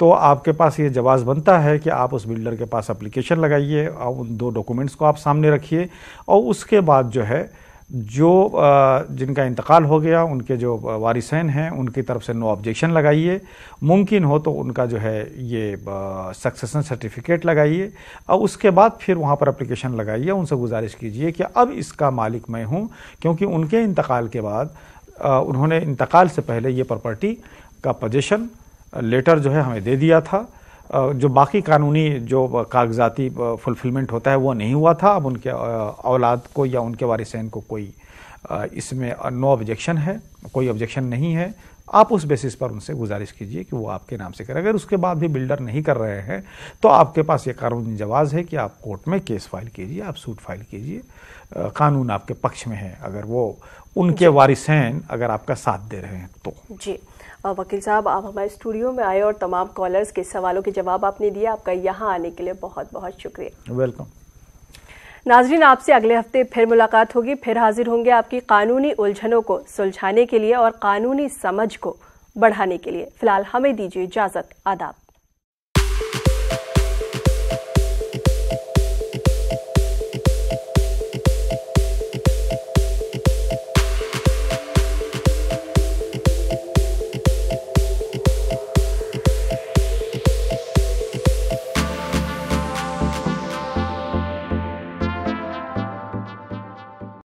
तो आपके पास ये जवाज बनता है कि आप उस बिल्डर के पास एप्लीकेशन लगाइए और उन 2 डॉक्यूमेंट्स को आप सामने रखिए और उसके बाद जो है जो जिनका इंतकाल हो गया उनके जो वारिसैन हैं उनकी तरफ से नो ऑब्जेक्शन लगाइए। मुमकिन हो तो उनका जो है ये सक्सेशन सर्टिफिकेट लगाइए और उसके बाद फिर वहाँ पर एप्लीकेशन लगाइए, उनसे गुजारिश कीजिए कि अब इसका मालिक मैं हूँ, क्योंकि उनके इंतकाल के बाद उन्होंने इंतकाल से पहले ये प्रॉपर्टी का पोजीशन लेटर जो है हमें दे दिया था। जो बाकी कानूनी जो कागजाती फुलफिलमेंट होता है वो नहीं हुआ था। अब उनके औलाद को या उनके वारिसैन को कोई इसमें नो ऑब्जेक्शन है, कोई ऑब्जेक्शन नहीं है। आप उस बेसिस पर उनसे गुजारिश कीजिए कि वो आपके नाम से करें। अगर उसके बाद भी बिल्डर नहीं कर रहे हैं तो आपके पास ये कानूनी जवाज़ है कि आप कोर्ट में केस फाइल कीजिए, आप सूट फाइल कीजिए, कानून आपके पक्ष में है अगर वो उनके वारिसैन अगर आपका साथ दे रहे हैं तो। जी वकील साहब, आप हमारे स्टूडियो में आए और तमाम कॉलर्स के सवालों के जवाब आपने दिए, आपका यहाँ आने के लिए बहुत बहुत शुक्रिया। वेलकम। नाजरीन, आपसे अगले हफ्ते फिर मुलाकात होगी, फिर हाजिर होंगे आपकी कानूनी उलझनों को सुलझाने के लिए और कानूनी समझ को बढ़ाने के लिए। फिलहाल हमें दीजिए इजाजत। आदाब।